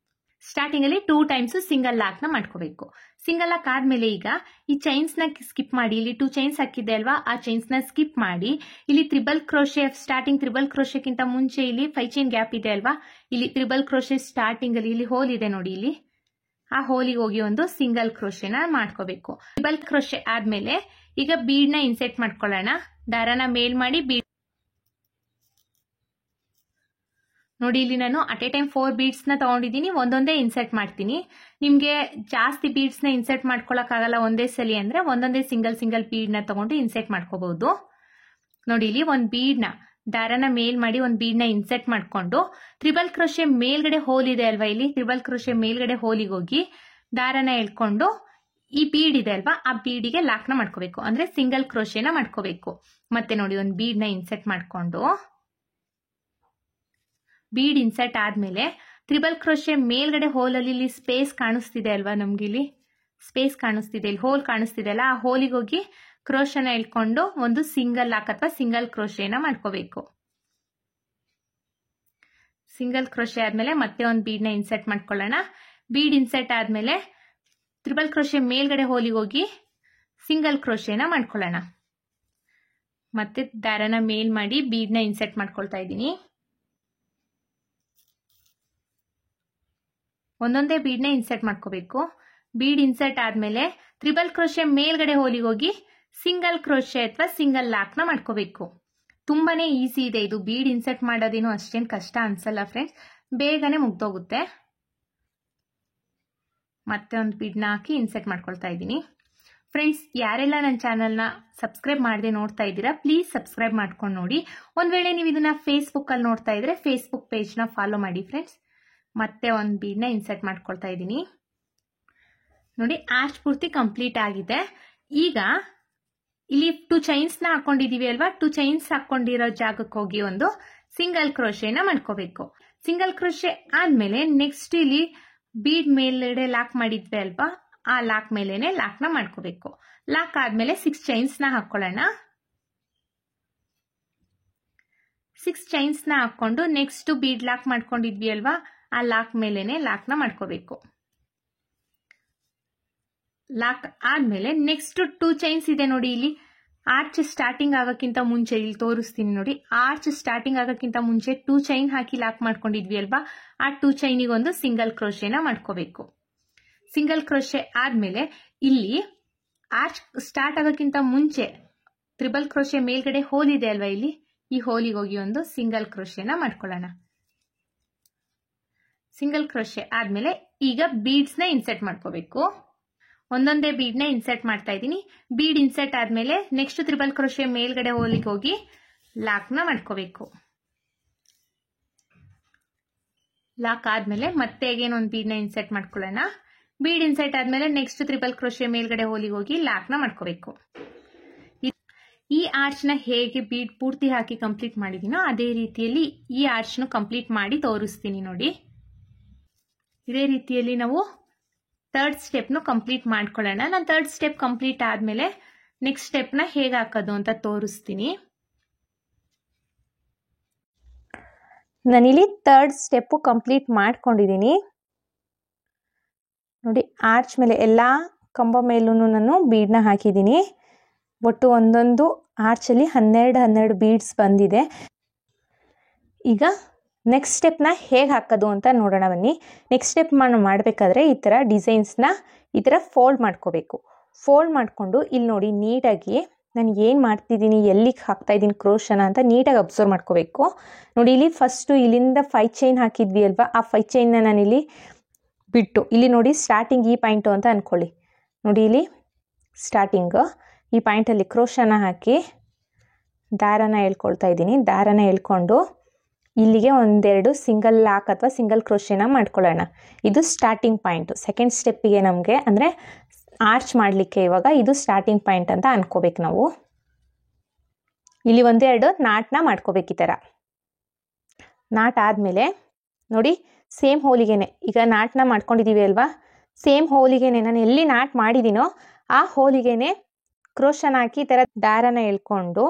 ಸ್ಟಾರ್ಟಿಂಗಲ್ಲಿ 2 ಟೈಮ್ಸ್ ಸಿಂಗಲ್ ಲಾಕ್ನ ಮಾಡ್ಕೋಬೇಕು. ಸಿಂಗಲ್ ಲಾಕ್ ಆದಮೇಲೆ ಈಗ ಈ ಚೈನ್ಸ್ನ ಸ್ಕಿಪ್ ಮಾಡಿ, ಇಲ್ಲಿ 2 ಚೈನ್ಸ್ ಹಾಕಿದ್ದೆ ಅಲ್ವಾ, ಆ ಚೈನ್ಸ್ನ ಸ್ಕಿಪ್ ಮಾಡಿ ಇಲ್ಲಿ ತ್ರಿಬಲ್ ಕ್ರೋಶೆ, ಸ್ಟಾರ್ಟಿಂಗ್ ತ್ರಿಬಲ್ ಕ್ರೋಶೆಗಿಂತ ಮುಂಚೆ ಇಲ್ಲಿ 5 ಚೈನ್ ಗ್ಯಾಪ್ ಇದೆ ಅಲ್ವಾ, ಇಲ್ಲಿ ತ್ರಿಬಲ್ ಕ್ರೋಶೆ ಸ್ಟಾರ್ಟಿಂಗ್ ಅಲ್ಲಿ ಇಲ್ಲಿ ಹೋಲ್ ಇದೆ ನೋಡಿ, ಇಲ್ಲಿ ಆ ಹೋಲಿಗೆ ಹೋಗಿ ಒಂದು ಸಿಂಗಲ್ ಕ್ರೋಶೆನ ಮಾಡ್ಕೋಬೇಕು. ತ್ರಿಬಲ್ ಕ್ರೋಶೆ ಆದ್ಮೇಲೆ ಈಗ ಬೀಡ್ನ ಇನ್ಸೆಟ್ ಮಾಡ್ಕೊಳ್ಳೋಣ. ದಾರನ ಮೇಲ್ ಮಾಡಿ ಬೀಡ್ ನೋಡಿ, ಇಲ್ಲಿ ನಾನು ಅಟ್ ಎ ಟೈಮ್ 4 ಬೀಡ್ಸ್ ನ ತಗೊಂಡಿದ್ದೀನಿ, ಒಂದೊಂದೇ ಇನ್ಸರ್ಟ್ ಮಾಡ್ತೀನಿ. ನಿಮ್ಗೆ ಜಾಸ್ತಿ ಬೀಡ್ಸ್ ನ ಇನ್ಸರ್ಟ್ ಮಾಡ್ಕೊಳಕ್ಕಾಗಲ್ಲ ಒಂದೇ ಸಲಿ ಅಂದ್ರೆ ಒಂದೊಂದೇ ಸಿಂಗಲ್ ಬೀಡ್ ನ ತಗೊಂಡು ಇನ್ಸರ್ಟ್ ಮಾಡ್ಕೋಬಹುದು. ನೋಡಿ, ಇಲ್ಲಿ ಒಂದು ಬೀಡ್ ನ ದಾರನ ಮೇಲ್ ಮಾಡಿ ಒಂದು ಬೀಡ್ ನ ಇನ್ಸರ್ಟ್ ಮಾಡ್ಕೊಂಡು ತ್ರಿಬಲ್ ಕ್ರೋಶೆ ಮೇಲ್ಗಡೆ ಹೋಲ್ ಇದೆ ಅಲ್ವಾ, ಇಲ್ಲಿ ತ್ರಿಬಲ್ ಕ್ರೋಶೆ ಮೇಲ್ಗಡೆ ಹೋಲಿಗೆ ಹೋಗಿ ದಾರನ ಎಳ್ಕೊಂಡು ಈ ಬೀಡ್ ಇದೆ ಅಲ್ವಾ, ಆ ಬೀಡಿಗೆ ಲಾಕ್ನ ಮಾಡ್ಕೋಬೇಕು, ಅಂದ್ರೆ ಸಿಂಗಲ್ ಕ್ರೋಶೆನ ಮಾಡ್ಕೋಬೇಕು. ಮತ್ತೆ ನೋಡಿ, ಒಂದು ಬೀಡ್ ನ ಇನ್ಸರ್ಟ್ ಮಾಡ್ಕೊಂಡು ಬೀಡ್ ಇನ್ಸರ್ಟ್ ಆದ್ಮೇಲೆ ತ್ರಿಬಲ್ ಕ್ರೋಶೆ ಮೇಲ್ಗಡೆ ಹೋಲ್ ಅಲ್ಲಿ ಇಲ್ಲಿ ಸ್ಪೇಸ್ ಕಾಣಿಸ್ತಿದೆ ಅಲ್ವಾ, ನಮ್ಗೆ ಇಲ್ಲಿ ಸ್ಪೇಸ್ ಕಾಣಿಸ್ತಿದೆ, ಇಲ್ಲಿ ಹೋಲ್ ಕಾಣಿಸ್ತಿದೆ ಅಲ್ಲ, ಆ ಹೋಲಿಗೆ ಹೋಗಿ ಕ್ರೋಶನ ಇಳ್ಕೊಂಡು ಒಂದು ಸಿಂಗಲ್ ಲಾಕ್ ಅಥವಾ ಸಿಂಗಲ್ ಕ್ರೋಶೆನ ಮಾಡ್ಕೋಬೇಕು. ಸಿಂಗಲ್ ಕ್ರೋಶೆ ಆದ್ಮೇಲೆ ಮತ್ತೆ ಒಂದು ಬೀಡ್ ನ ಇನ್ಸರ್ಟ್ ಮಾಡ್ಕೊಳ್ಳೋಣ. ಬೀಡ್ ಇನ್ಸರ್ಟ್ ಆದ್ಮೇಲೆ ತ್ರಿಬಲ್ ಕ್ರೋಶೆ ಮೇಲ್ಗಡೆ ಹೋಲಿಗೆ ಹೋಗಿ ಸಿಂಗಲ್ ಕ್ರೋಶೆನ ಮಾಡ್ಕೊಳ್ಳೋಣ. ಮತ್ತೆ ದಾರನ ಮೇಲ್ ಮಾಡಿ ಬೀಡ್ ನ ಇನ್ಸರ್ಟ್ ಮಾಡ್ಕೊಳ್ತಾ ಇದ್ದೀನಿ. ಒಂದೊಂದೇ ಬೀಡ್ ನ ಇನ್ಸರ್ಟ್ ಮಾಡ್ಕೋಬೇಕು. ಬೀಡ್ ಇನ್ಸರ್ಟ್ ಆದ್ಮೇಲೆ ತ್ರಿಬಲ್ ಕ್ರೋಶೆ ಮೇಲ್ಗಡೆ ಹೋಲಿಗೆ ಹೋಗಿ ಸಿಂಗಲ್ ಕ್ರೋಶೆ ಅಥವಾ ಸಿಂಗಲ್ ಲಾಕ್ ನ ಮಾಡ್ಕೋಬೇಕು. ತುಂಬಾನೇ ಈಸಿ ಇದೆ ಇದು, ಬೀಡ್ ಇನ್ಸರ್ಟ್ ಮಾಡೋದೇನು ಅಷ್ಟೇನು ಕಷ್ಟ ಅನ್ಸಲ್ಲ ಫ್ರೆಂಡ್ಸ್, ಬೇಗನೆ ಮುಗ್ದೋಗುತ್ತೆ. ಮತ್ತೆ ಒಂದು ಬೀಡ್ ನ ಹಾಕಿ ಇನ್ಸರ್ಟ್ ಮಾಡ್ಕೊಳ್ತಾ ಇದ್ದೀನಿ. ಫ್ರೆಂಡ್ಸ್, ಯಾರೆಲ್ಲ ನನ್ನ ಚಾನಲ್ನ ಸಬ್ಸ್ಕ್ರೈಬ್ ಮಾಡದೆ ನೋಡ್ತಾ ಇದ್ದೀರಾ, ಪ್ಲೀಸ್ ಸಬ್ಸ್ಕ್ರೈಬ್ ಮಾಡ್ಕೊಂಡು ನೋಡಿ. ಒಂದ್ ವೇಳೆ ನೀವು ಇದನ್ನ ಫೇಸ್ಬುಕ್ ಅಲ್ಲಿ ನೋಡ್ತಾ ಇದ್ರೆ ಫೇಸ್ಬುಕ್ ಪೇಜ್ ನ ಫಾಲೋ ಮಾಡಿ ಫ್ರೆಂಡ್ಸ್. ಮತ್ತೆ ಒಂದು ಬೀಡ್ ನ ಇನ್ಸರ್ಟ್ ಮಾಡ್ಕೊಳ್ತಾ ಇದ್ದೀನಿ. ನೋಡಿ, ಆರ್ಚ್ ಪೂರ್ತಿ ಕಂಪ್ಲೀಟ್ ಆಗಿದೆ. ಈಗ ಇಲ್ಲಿ 2 ಚೈನ್ಸ್ ನ ಹಾಕೊಂಡಿದೀವಿ ಅಲ್ವಾ, 2 ಚೈನ್ಸ್ ಹಾಕೊಂಡಿರೋ ಜಾಗಕ್ಕೆ ಹೋಗಿ ಒಂದು ಸಿಂಗಲ್ ಕ್ರೋಶೆನ ಮಾಡ್ಕೋಬೇಕು. ಸಿಂಗಲ್ ಕ್ರೋಶೆ ಆದ್ಮೇಲೆ ನೆಕ್ಸ್ಟ್ ಇಲ್ಲಿ ಬೀಡ್ ಮೇಲ್ಗಡೆ ಲಾಕ್ ಮಾಡಿದ್ವಿ ಅಲ್ವಾ, ಆ ಲಾಕ್ ಮೇಲೆನೆ ಲಾಕ್ ನ ಮಾಡ್ಕೋಬೇಕು. ಲಾಕ್ ಆದ್ಮೇಲೆ 6 ಚೈನ್ಸ್ ನ ಹಾಕೊಳ್ಳೋಣ. 6 ಚೈನ್ಸ್ ನ ಹಾಕೊಂಡು ನೆಕ್ಸ್ಟ್ ಬೀಡ್ ಲಾಕ್ ಮಾಡ್ಕೊಂಡಿದ್ವಿ ಅಲ್ವಾ, ಆ ಲಾಕ್ ಮೇಲೆನೆ ಲಾಕ್ ನ ಮಾಡ್ಕೋಬೇಕು. ಲಾಕ್ ಆದ್ಮೇಲೆ ನೆಕ್ಸ್ಟ್ 2 ಚೈನ್ಸ್ ಇದೆ ನೋಡಿ, ಇಲ್ಲಿ ಆರ್ಚ್ ಸ್ಟಾರ್ಟಿಂಗ್ ಆಗಕ್ಕಿಂತ ಮುಂಚೆ ಇಲ್ಲಿ ತೋರಿಸ್ತೀನಿ ನೋಡಿ, ಆರ್ಚ್ ಸ್ಟಾರ್ಟಿಂಗ್ ಆಗಕ್ಕಿಂತ ಮುಂಚೆ 2 ಚೈನ್ ಹಾಕಿ ಲಾಕ್ ಮಾಡ್ಕೊಂಡಿದ್ವಿ ಅಲ್ವಾ, ಆ 2 ಚೈನಿಗೆ ಒಂದು ಸಿಂಗಲ್ ಕ್ರೋಶೆನ ಮಾಡ್ಕೋಬೇಕು. ಸಿಂಗಲ್ ಕ್ರೋಶೆ ಆದ್ಮೇಲೆ ಇಲ್ಲಿ ಆರ್ಚ್ ಸ್ಟಾರ್ಟ್ ಆಗಕ್ಕಿಂತ ಮುಂಚೆ ತ್ರಿಬಲ್ ಕ್ರೋಶೆ ಮೇಲ್ಗಡೆ ಹೋಲ್ ಇದೆ ಅಲ್ವಾ, ಇಲ್ಲಿ ಈ ಹೋಲಿಗೆ ಹೋಗಿ ಒಂದು ಸಿಂಗಲ್ ಕ್ರೋಶೆನ ಮಾಡ್ಕೊಳ್ಳೋಣ. ಸಿಂಗಲ್ ಕ್ರೋಶೆ ಆದ್ಮೇಲೆ ಈಗ ಬೀಡ್ಸ್ ನ ಇನ್ಸರ್ಟ್ ಮಾಡ್ಕೋಬೇಕು. ಒಂದೊಂದೇ ಬೀಡ್ ನ ಇನ್ಸರ್ಟ್ ಮಾಡ್ತಾ ಇದ್ದೀನಿ. ಬೀಡ್ ಇನ್ಸರ್ಟ್ ಆದ್ಮೇಲೆ ನೆಕ್ಸ್ಟ್ ತ್ರಿಬಲ್ ಕ್ರೋಶೆ ಮೇಲ್ಗಡೆ ಹೋಲಿಗೆ ಹೋಗಿ ಲಾಕ್ ನ ಮಾಡ್ಕೋಬೇಕು. ಲಾಕ್ ಆದ್ಮೇಲೆ ಮತ್ತೆ ಅಗೇನ್ ಒಂದು ಬೀಡ್ ನ ಇನ್ಸರ್ಟ್ ಮಾಡ್ಕೊಳ್ಳೋಣ. ಬೀಡ್ ಇನ್ಸರ್ಟ್ ಆದ್ಮೇಲೆ ನೆಕ್ಸ್ಟ್ ತ್ರಿಬಲ್ ಕ್ರೋಶೆ ಮೇಲ್ಗಡೆ ಹೋಲಿಗೆ ಹೋಗಿ ಲಾಕ್ ನ ಮಾಡ್ಕೋಬೇಕು. ಈ ಆರ್ಚ್ ನ ಹೇಗೆ ಬೀಡ್ ಪೂರ್ತಿ ಹಾಕಿ ಕಂಪ್ಲೀಟ್ ಮಾಡಿದೀನೋ ಅದೇ ರೀತಿಯಲ್ಲಿ ಈ ಆರ್ಚ್ ನ ಕಂಪ್ಲೀಟ್ ಮಾಡಿ ತೋರಿಸ್ತೀನಿ ನೋಡಿ. ಇದೇ ರೀತಿಯಲ್ಲಿ ನಾವು ಥರ್ಡ್ ಸ್ಟೆಪ್ ನು ಕಂಪ್ಲೀಟ್ ಮಾಡ್ಕೊಳ್ಳೋಣ. ನಾನು ಥರ್ಡ್ ಸ್ಟೆಪ್ ಕಂಪ್ಲೀಟ್ ಆದ್ಮೇಲೆ ನೆಕ್ಸ್ಟ್ ಸ್ಟೆಪ್ ನ ಹೇಗೆ ಹಾಕೋದು ಅಂತ ತೋರಿಸ್ತೀನಿ. ನಾನಿಲ್ಲಿ ಥರ್ಡ್ ಸ್ಟೆಪ್ ಕಂಪ್ಲೀಟ್ ಮಾಡ್ಕೊಂಡಿದ್ದೀನಿ ನೋಡಿ. ಆರ್ಚ್ ಮೇಲೆ ಎಲ್ಲಾ ಕಂಬ ಮೇಲೂ ನಾನು ಬೀಡ್ ನ ಹಾಕಿದ್ದೀನಿ. ಒಟ್ಟು ಒಂದೊಂದು ಆರ್ಚ್ ಅಲ್ಲಿ 12 ಬೀಡ್ಸ್ ಬಂದಿದೆ. ಈಗ ನೆಕ್ಸ್ಟ್ ಸ್ಟೆಪ್ ನ ಹೇಗೆ ಹಾಕೋದು ಅಂತ ನೋಡೋಣ ಬನ್ನಿ. ನೆಕ್ಸ್ಟ್ ಸ್ಟೆಪ್ ಮಾಡಬೇಕಾದ್ರೆ ಈ ತರ ಡಿಸೈನ್ಸ್ ನ ಈ ತರ ಫೋಲ್ಡ್ ಮಾಡ್ಕೋಬೇಕು. ಫೋಲ್ಡ್ ಮಾಡ್ಕೊಂಡು ಇಲ್ಲಿ ನೋಡಿ ನೀಟಾಗಿ ನಾನು ಏನು ಮಾಡ್ತಿದ್ದೀನಿ, ಎಲ್ಲಿಗೆ ಹಾಕ್ತಾ ಇದ್ದೀನಿ ಕ್ರೋಶನ ಅಂತ ನೀಟಾಗಿ ಅಬ್ಸರ್ವ್ ಮಾಡ್ಕೋಬೇಕು. ನೋಡಿ, ಇಲ್ಲಿ ಫಸ್ಟು ಇಲ್ಲಿಂದ 5 ಚೈನ್ ಹಾಕಿದ್ವಿ ಅಲ್ವಾ, ಆ 5 ಚೈನ್ನ ನಾನಿಲ್ಲಿ ಬಿಟ್ಟು ಇಲ್ಲಿ ನೋಡಿ ಸ್ಟಾರ್ಟಿಂಗ್ ಈ ಪಾಯಿಂಟು ಅಂತ ಅಂದ್ಕೊಳ್ಳಿ. ನೋಡಿ, ಇಲ್ಲಿ ಸ್ಟಾರ್ಟಿಂಗ್ ಈ ಪಾಯಿಂಟಲ್ಲಿ ಕ್ರೋಶನ ಹಾಕಿ ದಾರನ ಎಳ್ಕೊಳ್ತಾ ಇದ್ದೀನಿ. ದಾರನ ಎಳ್ಕೊಂಡು ಇಲ್ಲಿಗೆ ಒಂದೆರಡು ಸಿಂಗಲ್ ಲಾಕ್ ಅಥವಾ ಸಿಂಗಲ್ ಕ್ರೋಶೆನ ಮಾಡ್ಕೊಳ್ಳೋಣ. ಇದು ಸ್ಟಾರ್ಟಿಂಗ್ ಪಾಯಿಂಟು. ಸೆಕೆಂಡ್ ಸ್ಟೆಪ್ಪಿಗೆ ನಮಗೆ ಅಂದರೆ ಆರ್ಚ್ ಮಾಡಲಿಕ್ಕೆ ಇವಾಗ ಇದು ಸ್ಟಾರ್ಟಿಂಗ್ ಪಾಯಿಂಟ್ ಅಂತ ಅನ್ಕೋಬೇಕು ನಾವು. ಇಲ್ಲಿ ಒಂದೆರಡು ನಾಟ್ನ ಮಾಡ್ಕೋಬೇಕು ಈ ಥರ. ನಾಟ್ ಆದಮೇಲೆ ನೋಡಿ ಸೇಮ್ ಹೋಲಿಗೆನೆ ಈಗ ನಾಟ್ನ ಮಾಡ್ಕೊಂಡಿದ್ದೀವಿ ಅಲ್ವಾ, ಸೇಮ್ ಹೋಲಿಗೆನೆ ನಾನು ಎಲ್ಲಿ ನಾಟ್ ಮಾಡಿದ್ದೀನೋ ಆ ಹೋಲಿಗೆನೆ ಕ್ರೋಶನ ಹಾಕಿ ಈ ಥರ ದಾರನ ಎಳ್ಕೊಂಡು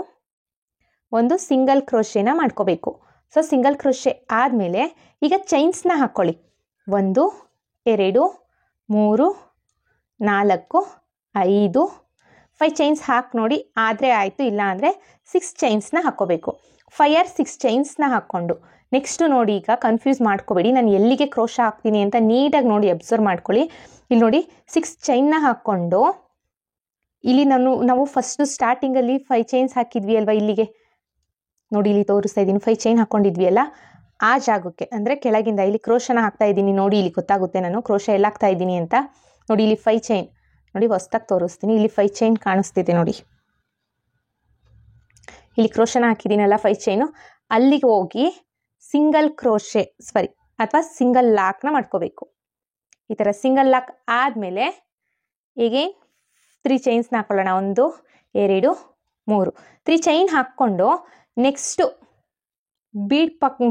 ಒಂದು ಸಿಂಗಲ್ ಕ್ರೋಶೆನ ಮಾಡ್ಕೋಬೇಕು. ಸೊ ಸಿಂಗಲ್ ಕ್ರೋಶೆ ಆದಮೇಲೆ ಈಗ ಚೈನ್ಸ್ನ ಹಾಕ್ಕೊಳ್ಳಿ. 1 2 3 4 5 5 ಚೈನ್ಸ್ ಹಾಕಿ ನೋಡಿ, ಆದರೆ ಆಯಿತು, ಇಲ್ಲ ಅಂದರೆ 6 ಚೈನ್ಸ್ನ ಹಾಕ್ಕೋಬೇಕು. 5 or 6 ಚೈನ್ಸ್ನ ಹಾಕ್ಕೊಂಡು ನೆಕ್ಸ್ಟು ನೋಡಿ, ಈಗ ಕನ್ಫ್ಯೂಸ್ ಮಾಡ್ಕೋಬೇಡಿ, ನಾನು ಎಲ್ಲಿಗೆ ಕ್ರೋಶ ಹಾಕ್ತೀನಿ ಅಂತ ನೀಟಾಗಿ ನೋಡಿ ಅಬ್ಸರ್ವ್ ಮಾಡ್ಕೊಳ್ಳಿ. ಇಲ್ಲಿ ನೋಡಿ 6 ಚೈನ್ನ ಹಾಕ್ಕೊಂಡು ಇಲ್ಲಿ ನಾವು ಫಸ್ಟು ಸ್ಟಾರ್ಟಿಂಗಲ್ಲಿ 5 ಚೈನ್ಸ್ ಹಾಕಿದ್ವಿ ಅಲ್ವಾ, ಇಲ್ಲಿಗೆ ನೋಡಿ ಇಲ್ಲಿ ತೋರಿಸ್ತಾ ಇದ್ದೀನಿ, 5 ಚೈನ್ ಹಾಕ್ಕೊಂಡಿದ್ವಿ ಅಲ್ಲ, ಆ ಜಾಗಕ್ಕೆ ಅಂದರೆ ಕೆಳಗಿಂದ ಇಲ್ಲಿ ಕ್ರೋಶನ ಹಾಕ್ತಾ ಇದ್ದೀನಿ. ನೋಡಿ ಇಲ್ಲಿ ಗೊತ್ತಾಗುತ್ತೆ ನಾನು ಕ್ರೋಶ ಎಲ್ಲ ಹಾಕ್ತಾ ಇದ್ದೀನಿ ಅಂತ. ನೋಡಿ ಇಲ್ಲಿ 5 ಚೈನ್ ನೋಡಿ, ಹೊಸ್ದಾಗಿ ತೋರಿಸ್ತೀನಿ. ಇಲ್ಲಿ 5 ಚೈನ್ ಕಾಣಿಸ್ತಿದೆ ನೋಡಿ, ಇಲ್ಲಿ ಕ್ರೋಶನ ಹಾಕಿದ್ದೀನಲ್ಲ 5 ಚೈನು, ಅಲ್ಲಿಗೆ ಹೋಗಿ ಸಿಂಗಲ್ ಕ್ರೋಶೆ ಅಥವಾ ಸಿಂಗಲ್ ಲಾಕ್ನ ಮಾಡ್ಕೋಬೇಕು. ಈ ಥರ ಸಿಂಗಲ್ ಲಾಕ್ ಆದಮೇಲೆ ಈಗೇನು 3 ಚೈನ್ಸ್ನ ಹಾಕೊಳ್ಳೋಣ. 1 2 3 3 ಚೈನ್ ಹಾಕ್ಕೊಂಡು ನೆಕ್ಸ್ಟು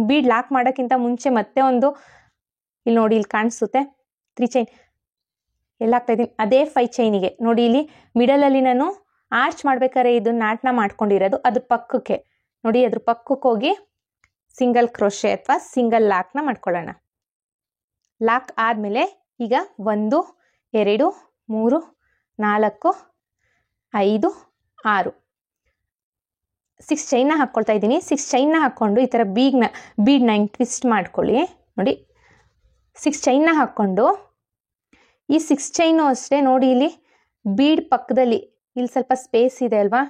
ಬೀಡ್ ಲಾಕ್ ಮಾಡೋಕ್ಕಿಂತ ಮುಂಚೆ ಮತ್ತೆ ಒಂದು ಇಲ್ಲಿ ನೋಡಿ, ಇಲ್ಲಿ ಕಾಣಿಸುತ್ತೆ 3 ಚೈನ್ ಎಲ್ಲ ಹಾಕ್ತಾ ಇದ್ದೀನಿ. ಅದೇ 5 ಚೈನಿಗೆ ನೋಡಿ, ಇಲ್ಲಿ ಮಿಡಲಲ್ಲಿ ನಾನು ಆರ್ಚ್ ಮಾಡ್ಬೇಕಾದ್ರೆ ಇದು ನಾಟ್ನ ಮಾಡ್ಕೊಂಡಿರೋದು, ಅದ್ರ ಪಕ್ಕಕ್ಕೆ ನೋಡಿ, ಅದ್ರ ಪಕ್ಕಕ್ಕೆ ಹೋಗಿ ಸಿಂಗಲ್ ಕ್ರೋಶೆ ಅಥವಾ ಸಿಂಗಲ್ ಲಾಕ್ನ ಮಾಡ್ಕೊಳ್ಳೋಣ. ಲಾಕ್ ಆದಮೇಲೆ ಈಗ 1 2 3 4 5 6 6 ಚೈನ್ನ ಹಾಕ್ಕೊಳ್ತಾ ಇದ್ದೀನಿ. 6 ಚೈನ್ನ ಹಾಕ್ಕೊಂಡು ಈ ಥರ ಬೀಡ್ನ ಹಿಂಗೆ ಟ್ವಿಸ್ಟ್ ಮಾಡ್ಕೊಳ್ಳಿ. ನೋಡಿ 6 ಚೈನ್ನ ಹಾಕ್ಕೊಂಡು ಈ 6 ಚೈನು ಅಷ್ಟೇ ನೋಡಿ, ಇಲ್ಲಿ ಬೀಡ್ ಪಕ್ಕದಲ್ಲಿ ಇಲ್ಲಿ ಸ್ವಲ್ಪ ಸ್ಪೇಸ್ ಇದೆ ಅಲ್ವಾ,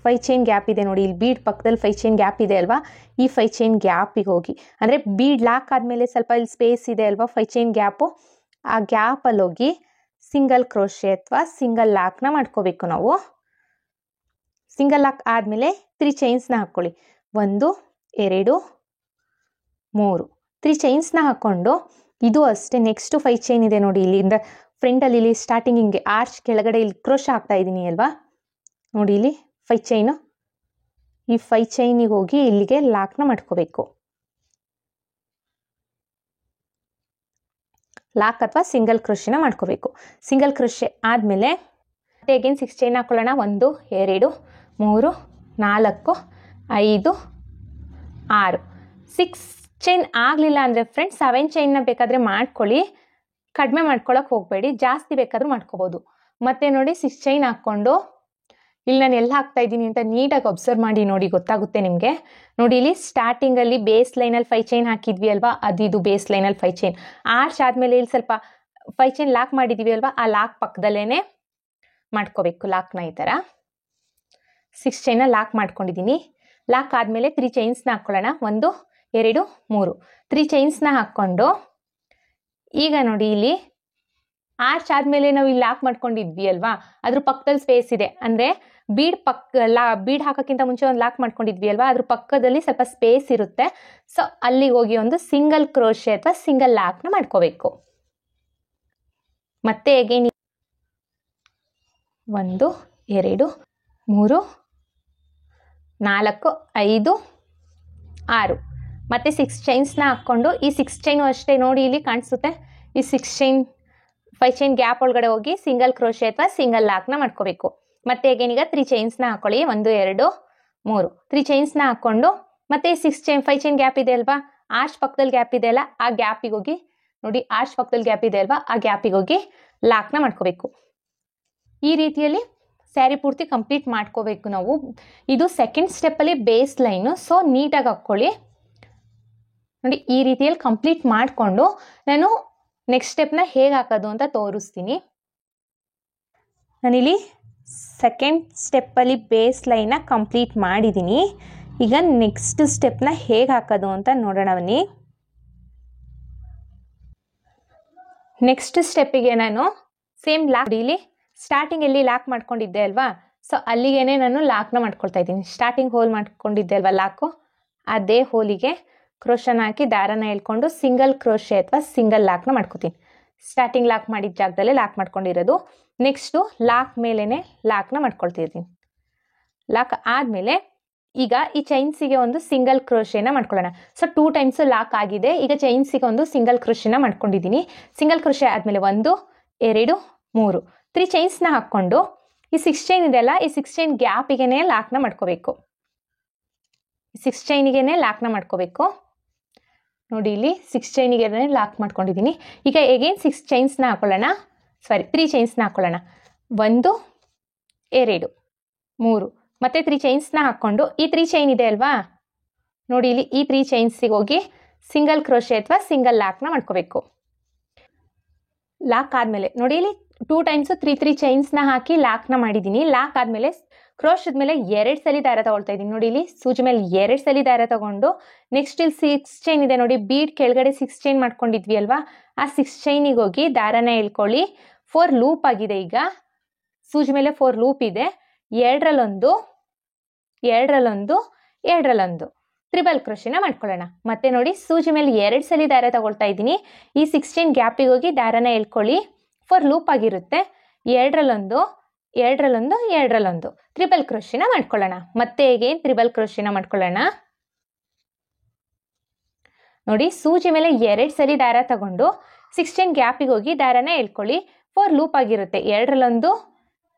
5 ಚೈನ್ ಗ್ಯಾಪ್ ಇದೆ ನೋಡಿ, ಇಲ್ಲಿ ಬೀಡ್ ಪಕ್ಕದಲ್ಲಿ 5 ಚೈನ್ ಗ್ಯಾಪ್ ಇದೆ ಅಲ್ವಾ, ಈ 5 ಚೈನ್ ಗ್ಯಾಪಿಗೆ ಹೋಗಿ, ಅಂದರೆ ಬೀಡ್ ಲಾಕ್ ಆದಮೇಲೆ ಸ್ವಲ್ಪ ಇಲ್ಲಿ ಸ್ಪೇಸ್ ಇದೆ ಅಲ್ವಾ 5 ಚೈನ್ ಗ್ಯಾಪು, ಆ ಗ್ಯಾಪಲ್ಲಿ ಹೋಗಿ ಸಿಂಗಲ್ ಕ್ರೋಶೆ ಅಥವಾ ಸಿಂಗಲ್ ಲಾಕ್ನ ಮಾಡ್ಕೋಬೇಕು ನಾವು. ಸಿಂಗಲ್ ಲಾಕ್ ಆದಮೇಲೆ 3 ಚೈನ್ಸ್ನ ಹಾಕ್ಕೊಳ್ಳಿ. 1 2 3 3 ಚೈನ್ಸ್ನ ಹಾಕ್ಕೊಂಡು ಇದು ಅಷ್ಟೇ ನೆಕ್ಸ್ಟು 5 ಚೈನ್ ಇದೆ ನೋಡಿ, ಇಲ್ಲಿಂದ ಫ್ರಂಟಲ್ಲಿ ಇಲ್ಲಿ ಸ್ಟಾರ್ಟಿಂಗ್ ಹಿಂಗೆ ಆರ್ಚ್ ಕೆಳಗಡೆ ಇಲ್ಲಿ ಕ್ರೋಶ ಹಾಕ್ತಾ ಇದ್ದೀನಿ ಅಲ್ವಾ, ನೋಡಿ ಇಲ್ಲಿ 5 ಚೈನು, ಈ 5 ಚೈನಿಗೆ ಹೋಗಿ ಇಲ್ಲಿಗೆ ಲಾಕ್ನ ಮಾಡ್ಕೋಬೇಕು. ಲಾಕ್ ಅಥವಾ ಸಿಂಗಲ್ ಕ್ರೋಶೆನ ಮಾಡ್ಕೋಬೇಕು. ಸಿಂಗಲ್ ಕ್ರೋಶೆ ಆದಮೇಲೆ ಮತ್ತೆ ಅಗೇನ್ 6 ಚೈನ್ ಹಾಕ್ಕೊಳ್ಳೋಣ. 1 2 3 4 5 6 6 ಚೈನ್ ಆಗಲಿಲ್ಲ ಅಂದರೆ ಫ್ರೆಂಡ್ಸ್ 7 ಚೈನ್ನ ಬೇಕಾದರೆ ಮಾಡ್ಕೊಳ್ಳಿ, ಕಡಿಮೆ ಮಾಡ್ಕೊಳ್ಳೋಕೆ ಹೋಗಬೇಡಿ, ಜಾಸ್ತಿ ಬೇಕಾದರೂ ಮಾಡ್ಕೋಬೋದು. ಮತ್ತು ನೋಡಿ 6 ಚೈನ್ ಹಾಕ್ಕೊಂಡು ಇಲ್ಲಿ ನಾನು ಎಲ್ಲ ಹಾಕ್ತಾ ಇದ್ದೀನಿ ಅಂತ ನೀಟಾಗಿ ಅಬ್ಸರ್ವ್ ಮಾಡಿ ನೋಡಿ, ಗೊತ್ತಾಗುತ್ತೆ ನಿಮಗೆ. ನೋಡಿ ಇಲ್ಲಿ ಸ್ಟಾರ್ಟಿಂಗಲ್ಲಿ ಬೇಸ್ ಲೈನಲ್ಲಿ 5 ಚೈನ್ ಹಾಕಿದ್ವಿ ಅಲ್ವಾ, ಇದು ಬೇಸ್ ಲೈನಲ್ಲಿ 5 ಚೈನ್ ಆರ್ಚ್ ಆದಮೇಲೆ ಇಲ್ಲಿ ಸ್ವಲ್ಪ 5 ಚೈನ್ ಲಾಕ್ ಮಾಡಿದ್ದೀವಿ ಅಲ್ವಾ, ಆ ಲಾಕ್ ಪಕ್ಕದಲ್ಲೇ ಮಾಡ್ಕೋಬೇಕು ಲಾಕ್ನ. ಈ ಥರ 6 ಚೈನ್ನ ಲಾಕ್ ಮಾಡ್ಕೊಂಡಿದ್ದೀನಿ. ಲಾಕ್ ಆದಮೇಲೆ 3 ಚೈನ್ಸ್ನ ಹಾಕ್ಕೊಳ್ಳೋಣ. 1 2 3 3 ಚೈನ್ಸ್ನ ಹಾಕ್ಕೊಂಡು ಈಗ ನೋಡಿ ಇಲ್ಲಿ ಆರ್ಚ್ ಆದಮೇಲೆ ನಾವು ಇಲ್ಲಿ ಲಾಕ್ ಮಾಡ್ಕೊಂಡಿದ್ವಿ ಅಲ್ವಾ, ಅದ್ರ ಪಕ್ಕದಲ್ಲಿ ಸ್ಪೇಸ್ ಇದೆ, ಅಂದರೆ ಬೀಡ್ ಹಾಕೋಕ್ಕಿಂತ ಮುಂಚೆ ಒಂದು ಲಾಕ್ ಮಾಡ್ಕೊಂಡಿದ್ವಿ ಅಲ್ವಾ, ಅದ್ರ ಪಕ್ಕದಲ್ಲಿ ಸ್ವಲ್ಪ ಸ್ಪೇಸ್ ಇರುತ್ತೆ. ಸೊ ಅಲ್ಲಿಗೆ ಹೋಗಿ ಒಂದು ಸಿಂಗಲ್ ಕ್ರೋಶೆ ಅಥವಾ ಸಿಂಗಲ್ ಲಾಕ್ನ ಮಾಡ್ಕೋಬೇಕು. ಮತ್ತೆ ಅಗೇನ್ 1 2 3 4 5 6 ಮತ್ತೆ 6 ಚೈನ್ಸ್ನ ಹಾಕ್ಕೊಂಡು ಈ 6 ಚೈನು ಅಷ್ಟೇ ನೋಡಿ, ಇಲ್ಲಿ ಕಾಣಿಸುತ್ತೆ ಈ 6 ಚೈನ್ 5 ಚೈನ್ ಗ್ಯಾಪ್ ಒಳಗಡೆ ಹೋಗಿ ಸಿಂಗಲ್ ಕ್ರೋಶೆ ಅಥವಾ ಸಿಂಗಲ್ ಲಾಕ್ನ ಮಾಡ್ಕೋಬೇಕು. ಮತ್ತೆ ಅಗೇನ್ ಈಗ 3 ಚೈನ್ಸ್ನ ಹಾಕೊಳ್ಳಿ. 1 2 3 3 ಚೈನ್ಸ್ನ ಹಾಕ್ಕೊಂಡು ಮತ್ತೆ 6 ಚೈನ್ 5 ಚೈನ್ ಗ್ಯಾಪ್ ಇದೆ ಅಲ್ವಾ, ಆರ್ಚ್ ಪಕ್ಕದಲ್ಲಿ ಗ್ಯಾಪ್ ಇದೆ ಅಲ್ಲ, ಆ ಗ್ಯಾಪಿಗೆ ಹೋಗಿ ನೋಡಿ, ಆರ್ಚ್ ಪಕ್ಕದಲ್ಲಿ ಗ್ಯಾಪ್ ಇದೆ ಅಲ್ವಾ, ಆ ಗ್ಯಾಪಿಗೆ ಹೋಗಿ ಲಾಕ್ನ ಮಾಡ್ಕೋಬೇಕು. ಈ ರೀತಿಯಲ್ಲಿ ಸ್ಯಾರಿ ಪೂರ್ತಿ ಕಂಪ್ಲೀಟ್ ಮಾಡ್ಕೋಬೇಕು ನಾವು. ಇದು ಸೆಕೆಂಡ್ ಸ್ಟೆಪ್ಪಲ್ಲಿ ಬೇಸ್ ಲೈನು, ಸೊ ನೀಟಾಗಿ ಹಾಕ್ಕೊಳ್ಳಿ. ನೋಡಿ ಈ ರೀತಿಯಲ್ಲಿ ಕಂಪ್ಲೀಟ್ ಮಾಡಿಕೊಂಡು ನಾನು ನೆಕ್ಸ್ಟ್ ಸ್ಟೆಪ್ನ ಹೇಗೆ ಹಾಕೋದು ಅಂತ ತೋರಿಸ್ತೀನಿ. ನಾನಿಲ್ಲಿ ಸೆಕೆಂಡ್ ಸ್ಟೆಪ್ಪಲ್ಲಿ ಬೇಸ್ ಲೈನ್ನ ಕಂಪ್ಲೀಟ್ ಮಾಡಿದ್ದೀನಿ. ಈಗ ನೆಕ್ಸ್ಟ್ ಸ್ಟೆಪ್ನ ಹೇಗೆ ಹಾಕೋದು ಅಂತ ನೋಡೋಣ ಬನ್ನಿ. ನೆಕ್ಸ್ಟ್ ಸ್ಟೆಪ್ಪಿಗೆ ನಾನು ಸೇಮ್ ಲಾಕ್ ಇಲ್ಲಿ ಸ್ಟಾರ್ಟಿಂಗ್ ಎಲ್ಲಿ ಲಾಕ್ ಮಾಡ್ಕೊಂಡಿದ್ದೆ ಅಲ್ವಾ, ಸೊ ಅಲ್ಲಿಗೇನೆ ನಾನು ಲಾಕ್ನ ಮಾಡ್ಕೊಳ್ತಾ ಇದ್ದೀನಿ. ಸ್ಟಾರ್ಟಿಂಗ್ ಹೋಲ್ ಮಾಡ್ಕೊಂಡಿದ್ದೆ ಅಲ್ವಾ ಲಾಕು, ಅದೇ ಹೋಲಿಗೆ ಕ್ರೋಶನ ಹಾಕಿ ದಾರನ ಎಳ್ಕೊಂಡು ಸಿಂಗಲ್ ಕ್ರೋಶೆ ಅಥವಾ ಸಿಂಗಲ್ ಲಾಕ್ನ ಮಾಡ್ಕೋತೀನಿ. ಸ್ಟಾರ್ಟಿಂಗ್ ಲಾಕ್ ಮಾಡಿದ ಜಾಗದಲ್ಲೇ ಲಾಕ್ ಮಾಡ್ಕೊಂಡಿರೋದು. ನೆಕ್ಸ್ಟು ಲಾಕ್ ಮೇಲೇ ಲಾಕ್ನ ಮಾಡ್ಕೊಳ್ತಿರ್ತೀನಿ. ಲಾಕ್ ಆದಮೇಲೆ ಈಗ ಈ ಚೈನ್ಸಿಗೆ ಒಂದು ಸಿಂಗಲ್ ಕ್ರೋಶೆನ ಮಾಡ್ಕೊಳ್ಳೋಣ. ಸೊ 2 ಟೈಮ್ಸ್ ಲಾಕ್ ಆಗಿದೆ. ಈಗ ಚೈನ್ಸಿಗೆ ಒಂದು ಸಿಂಗಲ್ ಕ್ರೋಶೆನ ಮಾಡ್ಕೊಂಡಿದ್ದೀನಿ. ಸಿಂಗಲ್ ಕ್ರೋಶೆ ಆದಮೇಲೆ 1 2 3 3 ಚೈನ್ಸ್ನ ಹಾಕ್ಕೊಂಡು ಈ 6 ಚೈನ್ ಇದೆಯಲ್ಲ, ಈ 6 ಚೈನ್ ಗ್ಯಾಪಿಗೆ ಲಾಕ್ನ ಮಾಡ್ಕೋಬೇಕು. 6 ಚೈನಿಗೆ ಲಾಕ್ನ ಮಾಡ್ಕೋಬೇಕು. ನೋಡಿ ಇಲ್ಲಿ 6 ಚೈನಿಗೆ ಲಾಕ್ ಮಾಡ್ಕೊಂಡಿದ್ದೀನಿ. ಈಗ ಎಗೇನ್ 6 ಚೈನ್ಸ್ನ ಹಾಕೊಳ್ಳೋಣ, 3 ಚೈನ್ಸ್ನ ಹಾಕೊಳ್ಳೋಣ. 1 2 3 ಮತ್ತೆ 3 ಚೈನ್ಸ್ನ ಹಾಕ್ಕೊಂಡು ಈ 3 ಚೈನ್ ಇದೆ ಅಲ್ವಾ, ನೋಡಿ ಇಲ್ಲಿ ಈ 3 ಚೈನ್ಸಿಗೆ ಹೋಗಿ ಸಿಂಗಲ್ ಕ್ರೋಶೆ ಅಥವಾ ಸಿಂಗಲ್ ಲಾಕ್ನ ಮಾಡ್ಕೋಬೇಕು. ಲಾಕ್ ಆದಮೇಲೆ ನೋಡಿ ಇಲ್ಲಿ 2 ಟೈಮ್ಸು 3 ಚೈನ್ಸ್ನ ಹಾಕಿ ಲಾಕ್ನ ಮಾಡಿದ್ದೀನಿ. ಲಾಕ್ ಆದಮೇಲೆ ಕ್ರೋಶದ ಮೇಲೆ 2 ಸಲ ದಾರ ತಗೊಳ್ತಾ ಇದ್ದೀನಿ. ನೋಡಿ ಇಲ್ಲಿ ಸೂಜಿ ಮೇಲೆ 2 ಸಲ ದಾರ ತಗೊಂಡು ನೆಕ್ಸ್ಟ್ ಇಲ್ಲಿ 6 ಚೈನ್ ಇದೆ ನೋಡಿ, ಬೀಡ್ ಕೆಳಗಡೆ 6 ಚೈನ್ ಮಾಡ್ಕೊಂಡಿದ್ವಿ ಅಲ್ವಾ, ಆ 6 ಚೈನಿಗೆ ಹೋಗಿ ದಾರನ ಎಳ್ಕೊಳ್ಳಿ. 4 ಲೂಪ್ ಆಗಿದೆ. ಈಗ ಸೂಜಿ ಮೇಲೆ 4 ಲೂಪ್ ಇದೆ. 2ರಲ್ಲೊಂದು 2ರಲ್ಲೊಂದು 2ರಲ್ಲೊಂದು ಟ್ರಿಬಲ್ ಕ್ರೋಶೆನ ಮಾಡ್ಕೊಳ್ಳೋಣ. ಮತ್ತೆ ನೋಡಿ ಸೂಜಿ ಮೇಲೆ 2 ಸಲ ದಾರ ತಗೊಳ್ತಾ ಇದ್ದೀನಿ. ಈ 6 ಚೈನ್ ಗ್ಯಾಪಿಗೆ ಹೋಗಿ ದಾರನ ಎಳ್ಕೊಳ್ಳಿ. 4 ಲೂಪ್ ಆಗಿರುತ್ತೆ. 2ರಲ್ಲೊಂದು 2ರಲ್ಲೊಂದು 2ರಲ್ಲೊಂದು ಟ್ರಿಬಲ್ ಕ್ರೋಶೆನ ಮಾಡ್ಕೊಳ್ಳೋಣ. ಮತ್ತೆ ಹೇಗೆ ಟ್ರಿಬಲ್ ಕ್ರೋಶೆನ ಮಾಡ್ಕೊಳ್ಳೋಣ. ನೋಡಿ ಸೂಜಿ ಮೇಲೆ 2 ಸಲ ದಾರ ತಗೊಂಡು 6 ಚೈನ್ ಗ್ಯಾಪಿಗೆ ಹೋಗಿ ದಾರನ ಎಳ್ಕೊಳ್ಳಿ. 4 ಲೂಪ್ ಆಗಿರುತ್ತೆ. 2ರಲ್ಲೊಂದು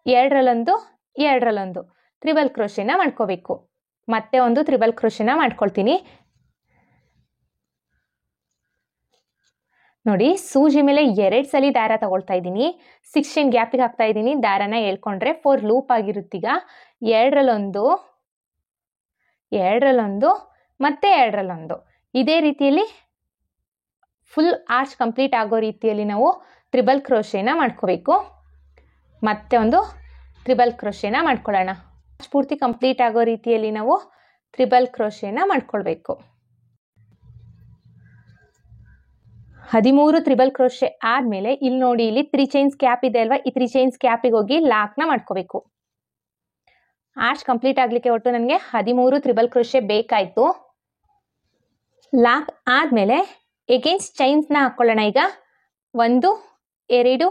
2ರಲ್ಲೊಂದು 2ರಲ್ಲೊಂದು ಟ್ರಿಬಲ್ ಕ್ರೋಶೆನ ಮಾಡ್ಕೋಬೇಕು. ಮತ್ತೆ ಒಂದು ಟ್ರಿಬಲ್ ಕ್ರೋಶೆನ ಮಾಡ್ಕೊಳ್ತೀನಿ. ನೋಡಿ ಸೂಜಿ ಮೇಲೆ 2 ಸಲ ದಾರ ತಗೊಳ್ತಾ ಇದ್ದೀನಿ. 6 ಚೈನ್ ಗ್ಯಾಪಿಗೆ ಹಾಕ್ತಾ ಇದ್ದೀನಿ. ದಾರನ ಎಳ್ಕೊಂಡ್ರೆ 4 ಲೂಪ್ ಆಗಿರುತ್ತೀಗ. 2ರಲ್ಲೊಂದು 2ರಲ್ಲೊಂದು ಮತ್ತೆ 2ರಲ್ಲೊಂದು ಇದೇ ರೀತಿಯಲ್ಲಿ ಫುಲ್ ಆರ್ಚ್ ಕಂಪ್ಲೀಟ್ ಆಗೋ ರೀತಿಯಲ್ಲಿ ನಾವು ಟ್ರಿಬಲ್ ಕ್ರೋಶೆನ ಮಾಡ್ಕೋಬೇಕು. ಮತ್ತೆ ಒಂದು ಟ್ರಿಬಲ್ ಕ್ರೋಶೆನ ಮಾಡ್ಕೊಳ್ಳೋಣ. ಪೂರ್ತಿ ಕಂಪ್ಲೀಟ್ ಆಗೋ ರೀತಿಯಲ್ಲಿ ನಾವು ಟ್ರಿಬಲ್ ಕ್ರೋಶೆನ ಮಾಡ್ಕೊಳ್ಬೇಕು. 13 ಟ್ರಿಬಲ್ ಕ್ರೋಶೆ ಆದಮೇಲೆ ಇಲ್ಲಿ ನೋಡಿ ಇಲ್ಲಿ 3 ಚೈನ್ಸ್ ಕ್ಯಾಪ್ ಇದೆ ಅಲ್ವಾ, ಈ 3 ಚೈನ್ಸ್ ಕ್ಯಾಪಿಗೆ ಹೋಗಿ ಲಾಕ್ನ ಮಾಡ್ಕೋಬೇಕು. ಆರ್ಚ್ ಕಂಪ್ಲೀಟ್ ಆಗಲಿಕ್ಕೆ ಒಟ್ಟು ನನಗೆ 13 ಟ್ರಿಬಲ್ ಕ್ರೋಶೆ ಬೇಕಾಯಿತು. ಲಾಕ್ ಆದಮೇಲೆ ಎಗೇನ್ಸ್ಟ್ ಚೈನ್ಸ್ನ ಹಾಕ್ಕೊಳ್ಳೋಣ. ಈಗ 1 2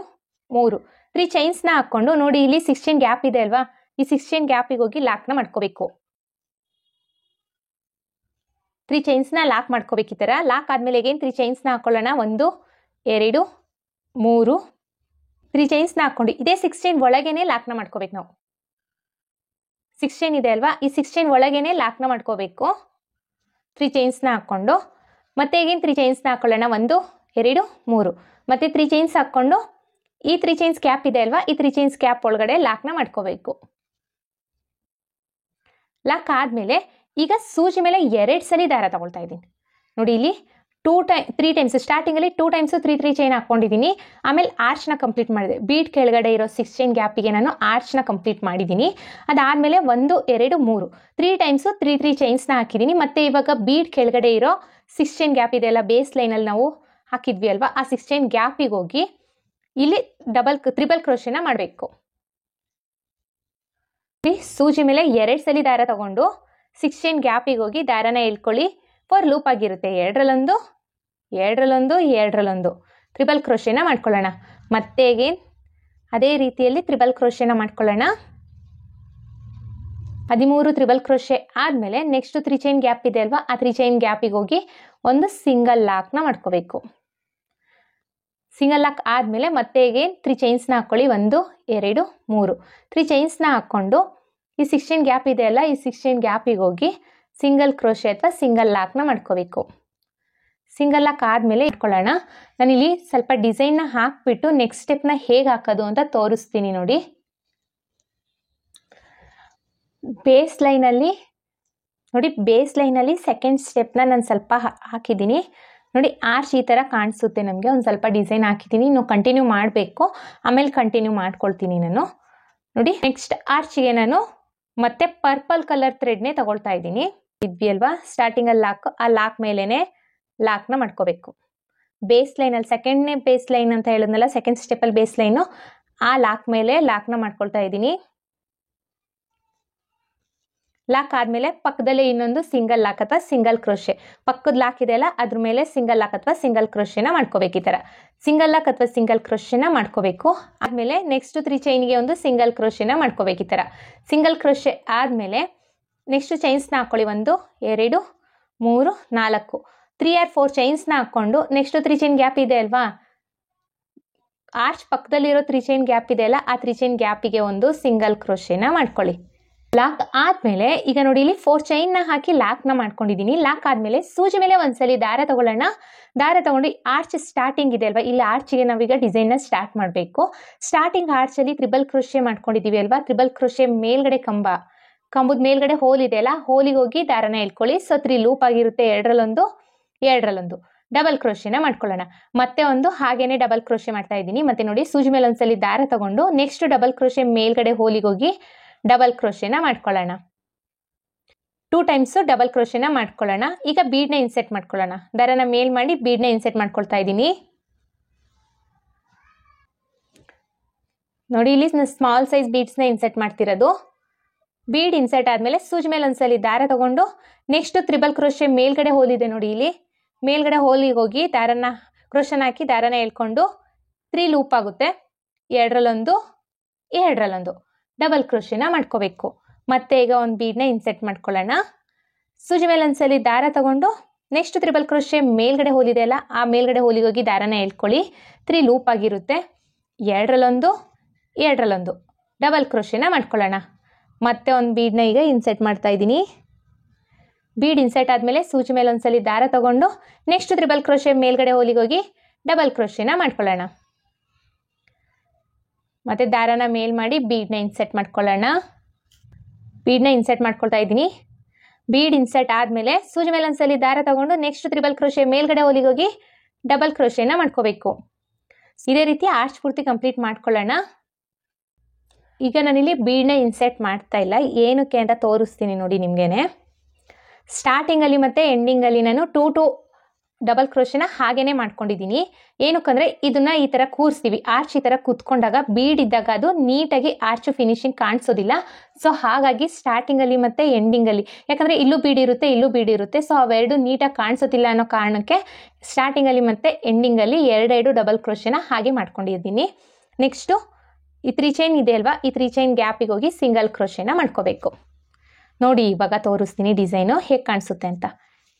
3 3 ಚೈನ್ಸ್ನ ಹಾಕ್ಕೊಂಡು ನೋಡಿ ಇಲ್ಲಿ 6 ಚೈನ್ ಗ್ಯಾಪ್ ಇದೆ ಅಲ್ವಾ, ಈ 6 ಚೈನ್ ಗ್ಯಾಪಿಗೆ ಹೋಗಿ ಲಾಕ್ನ ಮಾಡ್ಕೋಬೇಕು. 3 ಚೈನ್ಸ್ನ ಲಾಕ್ ಮಾಡ್ಕೋಬೇಕು. ಈ ಥರ ಲಾಕ್ ಆದಮೇಲೆ ಎಗೇನ್ 3 ಚೈನ್ಸ್ನ ಹಾಕೊಳ್ಳೋಣ. 1 2 3 3 ಚೈನ್ಸ್ನ ಹಾಕ್ಕೊಂಡು ಇದೇ 6 ಚೈನ್ ಒಳಗೇನೆ ಲಾಕ್ನ ಮಾಡ್ಕೋಬೇಕು. ನಾವು 6 ಚೈನ್ ಇದೆ ಅಲ್ವಾ, ಈ 6 ಚೈನ್ ಒಳಗೇನೆ ಲಾಕ್ನ ಮಾಡ್ಕೋಬೇಕು. 3 ಚೈನ್ಸ್ನ ಹಾಕ್ಕೊಂಡು ಮತ್ತೆ ಎಗೇನ್ 3 ಚೈನ್ಸ್ನ ಹಾಕೊಳ್ಳೋಣ. 1 2 3 ಮತ್ತೆ 3 ಚೈನ್ಸ್ ಹಾಕ್ಕೊಂಡು ಈ 3 ಚೈನ್ಸ್ ಕ್ಯಾಪ್ ಇದೆ ಅಲ್ವಾ, ಈ 3 ಚೈನ್ಸ್ ಕ್ಯಾಪ್ ಒಳಗಡೆ ಲಾಕ್ನ ಮಾಡ್ಕೋಬೇಕು. ಲಾಕ್ ಆದಮೇಲೆ ಈಗ ಸೂಜಿ ಮೇಲೆ 2 ಸಲ ದಾರ ತಗೊಳ್ತಾ ಇದ್ದೀನಿ. ನೋಡಿ ಇಲ್ಲಿ 3 ಟೈಮ್ಸ್ ಸ್ಟಾರ್ಟಿಂಗಲ್ಲಿ 2 ಟೈಮ್ಸು 3 ಚೈನ್ ಹಾಕ್ಕೊಂಡಿದ್ದೀನಿ. ಆಮೇಲೆ ಆರ್ಚ್ನ ಕಂಪ್ಲೀಟ್ ಮಾಡಿದೆ. ಬೀಟ್ ಕೆಳಗಡೆ ಇರೋ 6 ಚೈನ್ ಗ್ಯಾಪಿಗೆ ನಾನು ಆರ್ಚ್ನ ಕಂಪ್ಲೀಟ್ ಮಾಡಿದ್ದೀನಿ. ಅದಾದಮೇಲೆ 1 2 3 3 ಟೈಮ್ಸು 3 ಚೈನ್ಸ್ನ ಹಾಕಿದ್ದೀನಿ. ಮತ್ತು ಇವಾಗ ಬೀಟ್ ಕೆಳಗಡೆ ಇರೋ 6 ಚೈನ್ ಗ್ಯಾಪ್ ಇದೆ ಅಲ್ಲ, ಬೇಸ್ ಲೈನಲ್ಲಿ ನಾವು ಹಾಕಿದ್ವಿ ಅಲ್ವಾ, ಆ 6 ಚೈನ್ ಗ್ಯಾಪಿಗೆ ಹೋಗಿ ಇಲ್ಲಿ ಟ್ರಿಬಲ್ ಕ್ರೋಶೆನ ಮಾಡಬೇಕು. ಸೂಜಿ ಮೇಲೆ 2 ಸಲ ದಾರ ತಗೊಂಡು 6 ಚೈನ್ ಗ್ಯಾಪಿಗೆ ಹೋಗಿ ದಾರನ ಎಳ್ಕೊಳ್ಳಿ. 4 ಲೂಪ್ ಆಗಿರುತ್ತೆ. 2ರಲ್ಲೊಂದು 2ರಲ್ಲೊಂದು 2ರಲ್ಲೊಂದು ಟ್ರಿಬಲ್ ಕ್ರೋಶೆನ ಮಾಡ್ಕೊಳ್ಳೋಣ. ಮತ್ತೆ ಅಗೇನ್ ಅದೇ ರೀತಿಯಲ್ಲಿ ಟ್ರಿಬಲ್ ಕ್ರೋಶೆನ ಮಾಡ್ಕೊಳ್ಳೋಣ. 13 ಟ್ರಿಬಲ್ ಕ್ರೋಶೆ ಆದಮೇಲೆ ನೆಕ್ಸ್ಟ್ 3 ಚೈನ್ ಗ್ಯಾಪ್ ಇದೆ ಅಲ್ವಾ, ಆ 3 ಚೈನ್ ಗ್ಯಾಪಿಗೆ ಹೋಗಿ ಒಂದು ಸಿಂಗಲ್ ಲಾಕ್ನ ಮಾಡ್ಕೋಬೇಕು. ಸಿಂಗಲ್ ಲಾಕ್ ಆದಮೇಲೆ ಮತ್ತೆ ಅಗೇನ್ 3 ಚೈನ್ಸ್ನ ಹಾಕ್ಕೊಳ್ಳಿ. 1 2 3 3 ಚೈನ್ಸ್ನ ಹಾಕ್ಕೊಂಡು ಈ 6 ಚೈನ್ ಗ್ಯಾಪ್ ಇದೆ ಅಲ್ಲ, ಈ 6 ಚೈನ್ ಗ್ಯಾಪಿಗೆ ಹೋಗಿ ಸಿಂಗಲ್ ಕ್ರೋಶೆ ಅಥವಾ ಸಿಂಗಲ್ ಲಾಕ್ನ ಮಾಡ್ಕೋಬೇಕು. ಸಿಂಗಲ್ ಲಾಕ್ ಆದಮೇಲೆ ಇಟ್ಕೊಳ್ಳೋಣ. ನಾನಿಲ್ಲಿ ಸ್ವಲ್ಪ ಡಿಸೈನ್ನ ಹಾಕ್ಬಿಟ್ಟು ನೆಕ್ಸ್ಟ್ ಸ್ಟೆಪ್ನ ಹೇಗೆ ಹಾಕೋದು ಅಂತ ತೋರಿಸ್ತೀನಿ ನೋಡಿ. ಬೇಸ್ ಲೈನಲ್ಲಿ ನೋಡಿ, ಬೇಸ್ ಲೈನಲ್ಲಿ ಸೆಕೆಂಡ್ ಸ್ಟೆಪ್ನ ನಾನು ಸ್ವಲ್ಪ ಹಾಕಿದ್ದೀನಿ ನೋಡಿ. ಆರ್ಚ್ ಈ ಥರ ಕಾಣಿಸುತ್ತೆ ನಮಗೆ. ಒಂದು ಸ್ವಲ್ಪ ಡಿಸೈನ್ ಹಾಕಿದ್ದೀನಿ, ಇನ್ನು ಕಂಟಿನ್ಯೂ ಮಾಡಬೇಕು, ಆಮೇಲೆ ಕಂಟಿನ್ಯೂ ಮಾಡ್ಕೊಳ್ತೀನಿ ನಾನು ನೋಡಿ. ನೆಕ್ಸ್ಟ್ ಆರ್ಚಿಗೆ ನಾನು ಮತ್ತೆ ಪರ್ಪಲ್ ಕಲರ್ ಥ್ರೆಡ್ನೇ ತಗೊಳ್ತಾ ಇದ್ದೀನಿ. ಇದ್ವಿ ಅಲ್ವಾ ಸ್ಟಾರ್ಟಿಂಗಲ್ಲಿ ಲಾಕ್, ಆ ಲಾಕ್ ಮೇಲೇ ಲಾಕ್ನ ಮಾಡ್ಕೋಬೇಕು. ಬೇಸ್ ಲೈನಲ್ಲಿ ಸೆಕೆಂಡ್ನೇ ಬೇಸ್ ಲೈನ್ ಅಂತ ಹೇಳಿದ್ನಲ್ಲ, ಸೆಕೆಂಡ್ ಸ್ಟೆಪ್ಪಲ್ಲಿ ಬೇಸ್ ಲೈನು, ಆ ಲಾಕ್ ಮೇಲೆ ಲಾಕ್ನ ಮಾಡ್ಕೊಳ್ತಾ ಇದ್ದೀನಿ. ಲಾಕ್ ಆದಮೇಲೆ ಪಕ್ಕದಲ್ಲೇ ಇನ್ನೊಂದು ಸಿಂಗಲ್ ಲಾಕ್ ಅಥವಾ ಸಿಂಗಲ್ ಕ್ರೋಶೆ, ಪಕ್ಕದ ಲಾಕ್ ಇದೆಯಲ್ಲ ಅದ್ರ ಮೇಲೆ ಸಿಂಗಲ್ ಲಾಕ್ ಅಥವಾ ಸಿಂಗಲ್ ಕ್ರೋಶೆನ ಮಾಡ್ಕೋಬೇಕು. ಈ ಥರ ಸಿಂಗಲ್ ಲಾಕ್ ಅಥವಾ ಸಿಂಗಲ್ ಕ್ರೋಶೆನ ಮಾಡ್ಕೋಬೇಕು. ಆದಮೇಲೆ ನೆಕ್ಸ್ಟ್ 3 ಚೈನ್ಗೆ ಒಂದು ಸಿಂಗಲ್ ಕ್ರೋಶೆನ ಮಾಡ್ಕೋಬೇಕು. ಈ ಥರ ಸಿಂಗಲ್ ಕ್ರೋಶೆ ಆದಮೇಲೆ ನೆಕ್ಸ್ಟ್ ಚೈನ್ಸ್ನ ಹಾಕ್ಕೊಳ್ಳಿ. 1 2 3 4 3 or 4 ಚೈನ್ಸ್ನ ಹಾಕ್ಕೊಂಡು ನೆಕ್ಸ್ಟ್ 3 ಚೈನ್ ಗ್ಯಾಪ್ ಇದೆ ಅಲ್ವಾ, ಆರ್ಚ್ ಪಕ್ಕದಲ್ಲಿರೋ 3 ಚೈನ್ ಗ್ಯಾಪ್ ಇದೆ ಅಲ್ಲ, ಆ 3 ಚೈನ್ ಗ್ಯಾಪಿಗೆ ಒಂದು ಸಿಂಗಲ್ ಕ್ರೋಶೆನ ಮಾಡ್ಕೊಳ್ಳಿ. ಲಾಕ್ ಆದಮೇಲೆ ಈಗ ನೋಡಿ ಇಲ್ಲಿ 4 ಚೈನ್ನ ಹಾಕಿ ಲಾಕ್ನ ಮಾಡ್ಕೊಂಡಿದ್ದೀನಿ. ಲಾಕ್ ಆದಮೇಲೆ ಸೂಜಿ ಮೇಲೆ ಒಂದ್ಸಲಿ ದಾರ ತಗೊಳ್ಳೋಣ. ದಾರ ತಗೊಂಡು ಆರ್ಚ್ ಸ್ಟಾರ್ಟಿಂಗ್ ಇದೆ ಅಲ್ವಾ, ಇಲ್ಲಿ ಆರ್ಚಿಗೆ ನಾವೀಗ ಡಿಸೈನ್ನ ಸ್ಟಾರ್ಟ್ ಮಾಡಬೇಕು. ಸ್ಟಾರ್ಟಿಂಗ್ ಆರ್ಚಲ್ಲಿ ತ್ರಿಬಲ್ ಕ್ರೋಶೆ ಮಾಡ್ಕೊಂಡಿದ್ದೀವಿ ಅಲ್ವಾ, ತ್ರಿಬಲ್ ಕ್ರೋಶೆ ಮೇಲ್ಗಡೆ ಕಂಬದ ಮೇಲ್ಗಡೆ ಹೋಲ್ ಇದೆ ಅಲ್ಲ, ಹೋಲಿಗೆ ಹೋಗಿ ದಾರನ ಎಳ್ಕೊಳ್ಳಿ. ಸೊ 3 ಲೂಪ್ ಆಗಿರುತ್ತೆ, ಎರಡರಲ್ಲೊಂದು ಡಬಲ್ ಕ್ರೋಶೆನ ಮಾಡ್ಕೊಳ್ಳೋಣ. ಮತ್ತೆ ಒಂದು ಹಾಗೇನೆ ಡಬಲ್ ಕ್ರೋಶೆ ಮಾಡ್ತಾ ಇದ್ದೀನಿ. ಮತ್ತೆ ನೋಡಿ ಸೂಜಿ ಮೇಲೆ ಒಂದ್ಸಲಿ ದಾರ ತಗೊಂಡು ನೆಕ್ಸ್ಟ್ ಡಬಲ್ ಕ್ರೋಶೆ ಮೇಲ್ಗಡೆ ಹೋಲಿಗೆ ಹೋಗಿ ಡಬಲ್ ಕ್ರೋಶೆನ ಮಾಡ್ಕೊಳ್ಳೋಣ. 2 ಟೈಮ್ಸ್ ಡಬಲ್ ಕ್ರೋಶೆನ ಮಾಡ್ಕೊಳ್ಳೋಣ. ಈಗ ಬೀಡ್ನ ಇನ್ಸೆಟ್ ಮಾಡ್ಕೊಳ್ಳೋಣ. ದಾರನ ಮೇಲ್ ಮಾಡಿ ಬೀಡ್ನ ಇನ್ಸೆಟ್ ಮಾಡ್ಕೊಳ್ತಾ ಇದ್ದೀನಿ. ನೋಡಿ ಇಲ್ಲಿ ಸ್ಮಾಲ್ ಸೈಜ್ ಬೀಡ್ಸ್ನ ಇನ್ಸೆಟ್ ಮಾಡ್ತಿರೋದು. ಬೀಡ್ ಇನ್ಸೆಟ್ ಆದಮೇಲೆ ಸೂಜಿ ಮೇಲೆ ಒಂದ್ಸಲಿ ದಾರ ತಗೊಂಡು ನೆಕ್ಸ್ಟ್ ತ್ರಿಬಲ್ ಕ್ರೋಶೆ ಮೇಲ್ಗಡೆ ಹೋಲ್ ಇದೆ ನೋಡಿ, ಇಲ್ಲಿ ಮೇಲ್ಗಡೆ ಹೋಲಿಗೆ ಹೋಗಿ ದಾರನ ಕ್ರೋಶನ್ ಹಾಕಿ ದಾರನ ಎಳ್ಕೊಂಡು 3 ಲೂಪ್ ಆಗುತ್ತೆ, ಎರಡರಲ್ಲೊಂದು ಡಬಲ್ ಕ್ರೋಶೆನ ಮಾಡ್ಕೋಬೇಕು. ಮತ್ತೆ ಈಗ ಒಂದು ಬೀಡ್ನ ಇನ್ಸೆಟ್ ಮಾಡ್ಕೊಳ್ಳೋಣ. ಸೂಜಿ ಮೇಲೆ ಒಂದ್ಸಲಿ ದಾರ ತಗೊಂಡು ನೆಕ್ಸ್ಟ್ ತ್ರಿಬಲ್ ಕ್ರೋಶೆ ಮೇಲ್ಗಡೆ ಹೋಲಿದೆ ಅಲ್ಲ, ಆ ಮೇಲ್ಗಡೆ ಹೋಲಿಗೆ ಹೋಗಿ ದಾರನ ಎಳ್ಕೊಳ್ಳಿ. 3 ಲೂಪ್ ಆಗಿರುತ್ತೆ, ಎರಡರಲ್ಲೊಂದು ಡಬಲ್ ಕ್ರೋಶೆನ ಮಾಡ್ಕೊಳ್ಳೋಣ. ಮತ್ತೆ ಒಂದು ಬೀಡ್ನ ಈಗ ಇನ್ಸೆಟ್ ಮಾಡ್ತಾ ಇದ್ದೀನಿ. ಬೀಡ್ ಇನ್ಸೆಟ್ ಆದಮೇಲೆ ಸೂಜಿ ಮೇಲೆ ಒಂದ್ಸಲಿ ದಾರ ತಗೊಂಡು ನೆಕ್ಸ್ಟ್ ತ್ರಿಬಲ್ ಕ್ರೋಶೆ ಮೇಲ್ಗಡೆ ಹೋಲಿಗೆ ಹೋಗಿ ಡಬಲ್ ಕ್ರೋಶೆನ ಮಾಡ್ಕೊಳ್ಳೋಣ. ಮತ್ತೆ ದಾರನ ಮೇಲ್ ಮಾಡಿ ಬೀಡ್ನ ಇನ್ಸೆಟ್ ಮಾಡ್ಕೊಳ್ಳೋಣ. ಬೀಡ್ನ ಇನ್ಸೆಟ್ ಮಾಡ್ಕೊಳ್ತಾ ಇದ್ದೀನಿ. ಬೀಡ್ ಇನ್ಸೆಟ್ ಆದಮೇಲೆ ಸೂಜಿ ಮೇಲೆ ಒಂದ್ಸಲಿ ದಾರ ತಗೊಂಡು ನೆಕ್ಸ್ಟ್ ತ್ರಿಬಲ್ ಕ್ರೋಶೆ ಮೇಲ್ಗಡೆ ಹೋಲಿಗೆ ಹೋಗಿ ಡಬಲ್ ಕ್ರೋಶೆನ ಮಾಡ್ಕೋಬೇಕು. ಇದೇ ರೀತಿ ಆರ್ಚ್ ಪೂರ್ತಿ ಕಂಪ್ಲೀಟ್ ಮಾಡ್ಕೊಳ್ಳೋಣ. ಈಗ ನಾನಿಲ್ಲಿ ಬೀಡ್ನ ಇನ್ಸೆಟ್ ಮಾಡ್ತಾ ಇಲ್ಲ, ಏನಕ್ಕೆ ಅಂತ ತೋರಿಸ್ತೀನಿ ನೋಡಿ ನಿಮಗೇನೆ. ಸ್ಟಾರ್ಟಿಂಗಲ್ಲಿ ಮತ್ತು ಎಂಡಿಂಗಲ್ಲಿ ನಾನು 2 ಡಬಲ್ ಕ್ರೋಶೆನ ಹಾಗೇನೆ ಮಾಡ್ಕೊಂಡಿದ್ದೀನಿ. ಏನಕ್ಕಂದರೆ ಇದನ್ನ ಈ ಥರ ಕೂರಿಸ್ತೀವಿ, ಆರ್ಚ್ ಈ ಥರ ಕೂತ್ಕೊಂಡಾಗ ಬೀಡ್ ಇದ್ದಾಗ ಅದು ನೀಟಾಗಿ ಆರ್ಚ್ ಫಿನಿಶಿಂಗ್ ಕಾಣಿಸೋದಿಲ್ಲ. ಸೊ ಹಾಗಾಗಿ ಸ್ಟಾರ್ಟಿಂಗಲ್ಲಿ ಮತ್ತು ಎಂಡಿಂಗಲ್ಲಿ, ಯಾಕಂದರೆ ಇಲ್ಲೂ ಬೀಡ್ ಇರುತ್ತೆ, ಸೊ ಅವೆರಡು ನೀಟಾಗಿ ಕಾಣಿಸೋದಿಲ್ಲ ಅನ್ನೋ ಕಾರಣಕ್ಕೆ ಸ್ಟಾರ್ಟಿಂಗಲ್ಲಿ ಮತ್ತು ಎಂಡಿಂಗಲ್ಲಿ 2 ಡಬಲ್ ಕ್ರೋಶೆನ ಹಾಗೆ ಮಾಡ್ಕೊಂಡಿದ್ದೀನಿ. ನೆಕ್ಸ್ಟು ಈ 3 ಚೈನ್ ಇದೆ ಅಲ್ವಾ, ಈ 3 ಚೈನ್ ಗ್ಯಾಪಿಗೆ ಹೋಗಿ ಸಿಂಗಲ್ ಕ್ರೋಶೆನ ಮಾಡ್ಕೋಬೇಕು. ನೋಡಿ ಇವಾಗ ತೋರಿಸ್ತೀನಿ ಡಿಸೈನು ಹೇಗೆ ಕಾಣಿಸುತ್ತೆ ಅಂತ.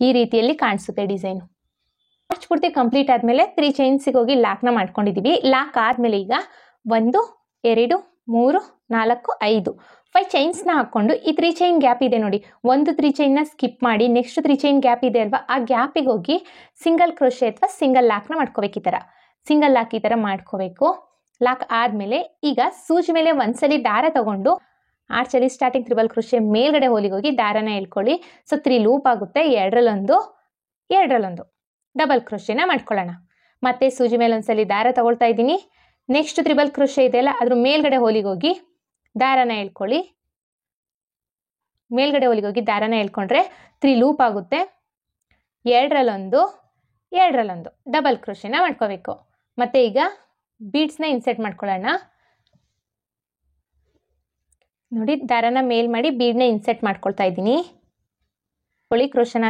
ಈ ರೀತಿಯಲ್ಲಿ ಕಾಣಿಸುತ್ತೆ ಡಿಸೈನು. ಆರ್ಚ್ ಪೂರ್ತಿ ಕಂಪ್ಲೀಟ್ ಆದಮೇಲೆ 3 ಚೈನ್ಸಿಗೆ ಹೋಗಿ ಲಾಕ್ನ ಮಾಡ್ಕೊಂಡಿದ್ದೀವಿ. ಲಾಕ್ ಆದಮೇಲೆ ಈಗ 1 2 3 4 5 ಚೈನ್ಸ್ನ ಹಾಕ್ಕೊಂಡು ಈ 3 ಚೈನ್ ಗ್ಯಾಪ್ ಇದೆ ನೋಡಿ, ಒಂದು 3 ಚೈನ್ನ ಸ್ಕಿಪ್ ಮಾಡಿ ನೆಕ್ಸ್ಟ್ 3 ಚೈನ್ ಗ್ಯಾಪ್ ಇದೆ ಅಲ್ವಾ, ಆ ಗ್ಯಾಪಿಗೆ ಹೋಗಿ ಸಿಂಗಲ್ ಕ್ರೋಶೆ ಅಥವಾ ಸಿಂಗಲ್ ಲಾಕ್ನ ಮಾಡ್ಕೋಬೇಕು. ಈ ಥರ ಸಿಂಗಲ್ ಲಾಕ್ ಈ ಥರ ಮಾಡ್ಕೋಬೇಕು. ಲಾಕ್ ಆದಮೇಲೆ ಈಗ ಸೂಜಿ ಮೇಲೆ ಒಂದ್ಸಲಿ ದಾರ ತಗೊಂಡು ಆರ್ಚಲ್ಲಿ ಸ್ಟಾರ್ಟಿಂಗ್ ತ್ರಿಬಲ್ ಕ್ರೋಶೆ ಮೇಲ್ಗಡೆ ಹೋಲಿಗೆ ಹೋಗಿ ದಾರನ ಎಳ್ಕೊಳ್ಳಿ. ಸೊ 3 ಲೂಪ್ ಆಗುತ್ತೆ, ಎರಡರಲ್ಲೊಂದು ಡಬಲ್ ಕ್ರೋಶೆನ ಮಾಡ್ಕೊಳ್ಳೋಣ. ಮತ್ತೆ ಸೂಜಿ ಮೇಲೆ ಒಂದ್ಸಲಿ ದಾರ ತಗೊಳ್ತಾ ಇದ್ದೀನಿ. ನೆಕ್ಸ್ಟ್ ತ್ರಿಬಲ್ ಕ್ರೋಶೆ ಇದೆಯಲ್ಲ, ಅದ್ರ ಮೇಲ್ಗಡೆ ಹೋಲಿಗೆ ಹೋಗಿ ದಾರನ ಎಳ್ಕೊಳ್ಳಿ. ಮೇಲ್ಗಡೆ ಹೋಲಿಗೆ ಹೋಗಿ ದಾರನ ಎಳ್ಕೊಂಡ್ರೆ 3 ಲೂಪ್ ಆಗುತ್ತೆ, ಎರಡರಲ್ಲೊಂದು ಡಬಲ್ ಕ್ರೋಶೆನ ಮಾಡ್ಕೋಬೇಕು. ಮತ್ತೆ ಈಗ ಬೀಡ್ಸ್ನ ಇನ್ಸೆಟ್ ಮಾಡ್ಕೊಳ್ಳೋಣ. ನೋಡಿ ದಾರನ ಮೇಲ್ ಮಾಡಿ ಬೀಡ್ನ ಇನ್ಸೆಟ್ ಮಾಡ್ಕೊಳ್ತಾ ಇದ್ದೀನಿ. ಕ್ರೋಶನ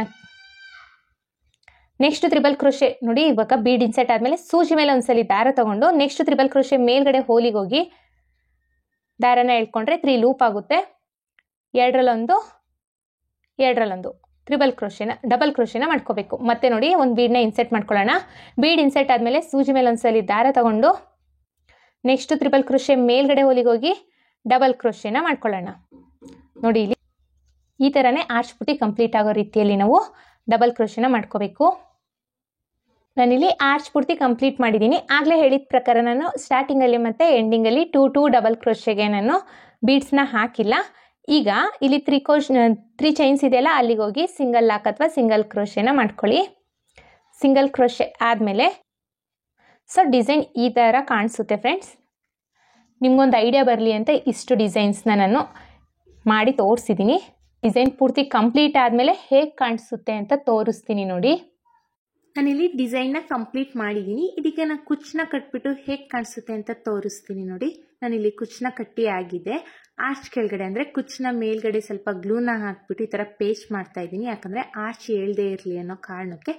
ನೆಕ್ಸ್ಟ್ ತ್ರಿಬಲ್ ಕ್ರೋಶೆ ನೋಡಿ, ಇವಾಗ ಬೀಡ್ ಇನ್ಸೆಟ್ ಆದಮೇಲೆ ಸೂಜಿ ಮೇಲೆ ಒಂದ್ಸಲಿ ದಾರ ತಗೊಂಡು ನೆಕ್ಸ್ಟ್ ತ್ರಿಬಲ್ ಕ್ರೋಶೆ ಮೇಲ್ಗಡೆ ಹೋಲಿಗೆ ಹೋಗಿ ದಾರನ ಎಳ್ಕೊಂಡ್ರೆ 3 ಲೂಪ್ ಆಗುತ್ತೆ, ಎರಡರಲ್ಲೊಂದು ಡಬಲ್ ಕ್ರೋಶೆನ ಮಾಡ್ಕೋಬೇಕು. ಮತ್ತೆ ನೋಡಿ ಒಂದು ಬೀಡ್ನ ಇನ್ಸೆಟ್ ಮಾಡ್ಕೊಳ್ಳೋಣ. ಬೀಡ್ ಇನ್ಸೆಟ್ ಆದಮೇಲೆ ಸೂಜಿ ಮೇಲೆ ಒಂದ್ಸಲಿ ದಾರ ತಗೊಂಡು ನೆಕ್ಸ್ಟ್ ತ್ರಿಬಲ್ ಕ್ರೋಶೆ ಮೇಲ್ಗಡೆ ಹೋಲಿಗೆ ಹೋಗಿ ಡಬಲ್ ಕ್ರೋಶೆನ ಮಾಡ್ಕೊಳ್ಳೋಣ. ನೋಡಿ ಇಲ್ಲಿ ಈ ಥರನೇ ಆರ್ಚ್ ಪೂರ್ತಿ ಕಂಪ್ಲೀಟ್ ಆಗೋ ರೀತಿಯಲ್ಲಿ ನಾವು ಡಬಲ್ ಕ್ರೋಶೆನ ಮಾಡ್ಕೋಬೇಕು. ನಾನಿಲ್ಲಿ ಆರ್ಚ್ ಪೂರ್ತಿ ಕಂಪ್ಲೀಟ್ ಮಾಡಿದ್ದೀನಿ. ಆಗಲೇ ಹೇಳಿದ ಪ್ರಕಾರ ನಾನು ಸ್ಟಾರ್ಟಿಂಗಲ್ಲಿ ಮತ್ತು ಎಂಡಿಂಗಲ್ಲಿ 2 ಡಬಲ್ ಕ್ರೋಶೆಗೆ ನಾನು ಬೀಡ್ಸ್ನ ಹಾಕಿಲ್ಲ. ಈಗ ಇಲ್ಲಿ 3 ಚೈನ್ಸ್ ಇದೆಯಲ್ಲ, ಅಲ್ಲಿಗೆ ಹೋಗಿ ಸಿಂಗಲ್ ಲಾಕ್ ಅಥವಾ ಸಿಂಗಲ್ ಕ್ರೋಶೆನ ಮಾಡ್ಕೊಳ್ಳಿ. ಸಿಂಗಲ್ ಕ್ರೋಶೆ ಆದಮೇಲೆ ಸೊ ಡಿಸೈನ್ ಈ ಥರ ಕಾಣಿಸುತ್ತೆ ಫ್ರೆಂಡ್ಸ್. ನಿಮ್ಗೊಂದು ಐಡಿಯಾ ಬರಲಿ ಅಂತ ಇಷ್ಟು ಡಿಸೈನ್ಸ್ನ ನಾನು ಮಾಡಿ ತೋರಿಸಿದ್ದೀನಿ. ಡಿಸೈನ್ ಪೂರ್ತಿ ಕಂಪ್ಲೀಟ್ ಆದಮೇಲೆ ಹೇಗೆ ಕಾಣಿಸುತ್ತೆ ಅಂತ ತೋರಿಸ್ತೀನಿ ನೋಡಿ. ನಾನಿಲ್ಲಿ ಡಿಸೈನ್ನ ಕಂಪ್ಲೀಟ್ ಮಾಡಿದ್ದೀನಿ. ಇದಕ್ಕೆ ನಾನು ಕುಚ್ಚನ್ನ ಕಟ್ಬಿಟ್ಟು ಹೇಗೆ ಕಾಣಿಸುತ್ತೆ ಅಂತ ತೋರಿಸ್ತೀನಿ ನೋಡಿ. ನಾನಿಲ್ಲಿ ಕುಚ್ಚನ್ನ ಕಟ್ಟಿ ಆಗಿದೆ. ಆರ್ಚ್ ಕೆಳಗಡೆ ಅಂದರೆ ಕುಚ್ಚನ್ನ ಮೇಲ್ಗಡೆ ಸ್ವಲ್ಪ ಗ್ಲೂನ ಹಾಕ್ಬಿಟ್ಟು ಈ ಥರ ಪೇಸ್ಟ್ ಮಾಡ್ತಾ ಇದ್ದೀನಿ. ಯಾಕಂದರೆ ಆರ್ಚ್ ಹೇಳ್ದೇ ಇರಲಿ ಅನ್ನೋ ಕಾರಣಕ್ಕೆ.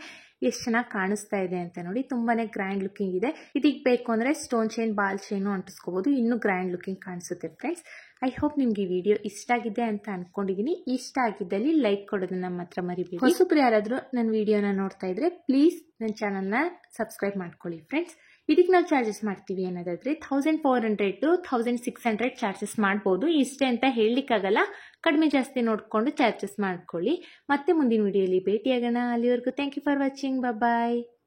ಎಷ್ಟು ಚೆನ್ನಾಗಿ ಕಾಣಿಸ್ತಾ ಇದೆ ಅಂತ ನೋಡಿ. ತುಂಬಾ ಗ್ರ್ಯಾಂಡ್ ಲುಕಿಂಗ್ ಇದೆ. ಇದಕ್ಕೆ ಬೇಕು ಅಂದರೆ ಸ್ಟೋನ್ ಚೈನ್, ಬಾಲ್ ಚೈನು ಅಂಟಿಸ್ಕೋಬೋದು. ಇನ್ನೂ ಗ್ರ್ಯಾಂಡ್ ಲುಕಿಂಗ್ ಕಾಣಿಸುತ್ತೆ ಫ್ರೆಂಡ್ಸ್. ಐ ಹೋಪ್ ನಿಮ್ಗೆ ಈ ವಿಡಿಯೋ ಇಷ್ಟ ಆಗಿದೆ ಅಂತ ಅನ್ಕೊಂಡಿದ್ದೀನಿ. ಇಷ್ಟ ಆಗಿದ್ದಲ್ಲಿ ಲೈಕ್ ಕೊಡೋದನ್ನ ಮಾತ್ರ ಮರಿಬೇಡಿ. ಹೊಸಬ್ರು ಯಾರಾದರೂ ನನ್ನ ವಿಡಿಯೋನ ನೋಡ್ತಾ ಇದ್ರೆ ಪ್ಲೀಸ್ ನನ್ನ ಚಾನಲ್ನ ಸಬ್ಸ್ಕ್ರೈಬ್ ಮಾಡ್ಕೊಳ್ಳಿ ಫ್ರೆಂಡ್ಸ್. ಇದಕ್ಕೆ ನಾವು ಚಾರ್ಜಸ್ ಮಾಡ್ತೀವಿ ಅನ್ನೋದಾದರೆ 1400 to 1600 ಚಾರ್ಜಸ್ ಮಾಡ್ಬೋದು. ಇಷ್ಟೇ ಅಂತ ಹೇಳಲಿಕ್ಕಾಗಲ್ಲ, ಕಡಿಮೆ ಜಾಸ್ತಿ ನೋಡಿಕೊಂಡು ಚಾರ್ಜಸ್ ಮಾಡ್ಕೊಳ್ಳಿ. ಮತ್ತೆ ಮುಂದಿನ ವಿಡಿಯೋಲಿ ಭೇಟಿಯಾಗೋಣ. ಅಲ್ಲಿವರೆಗೂ thank you for watching. Bye.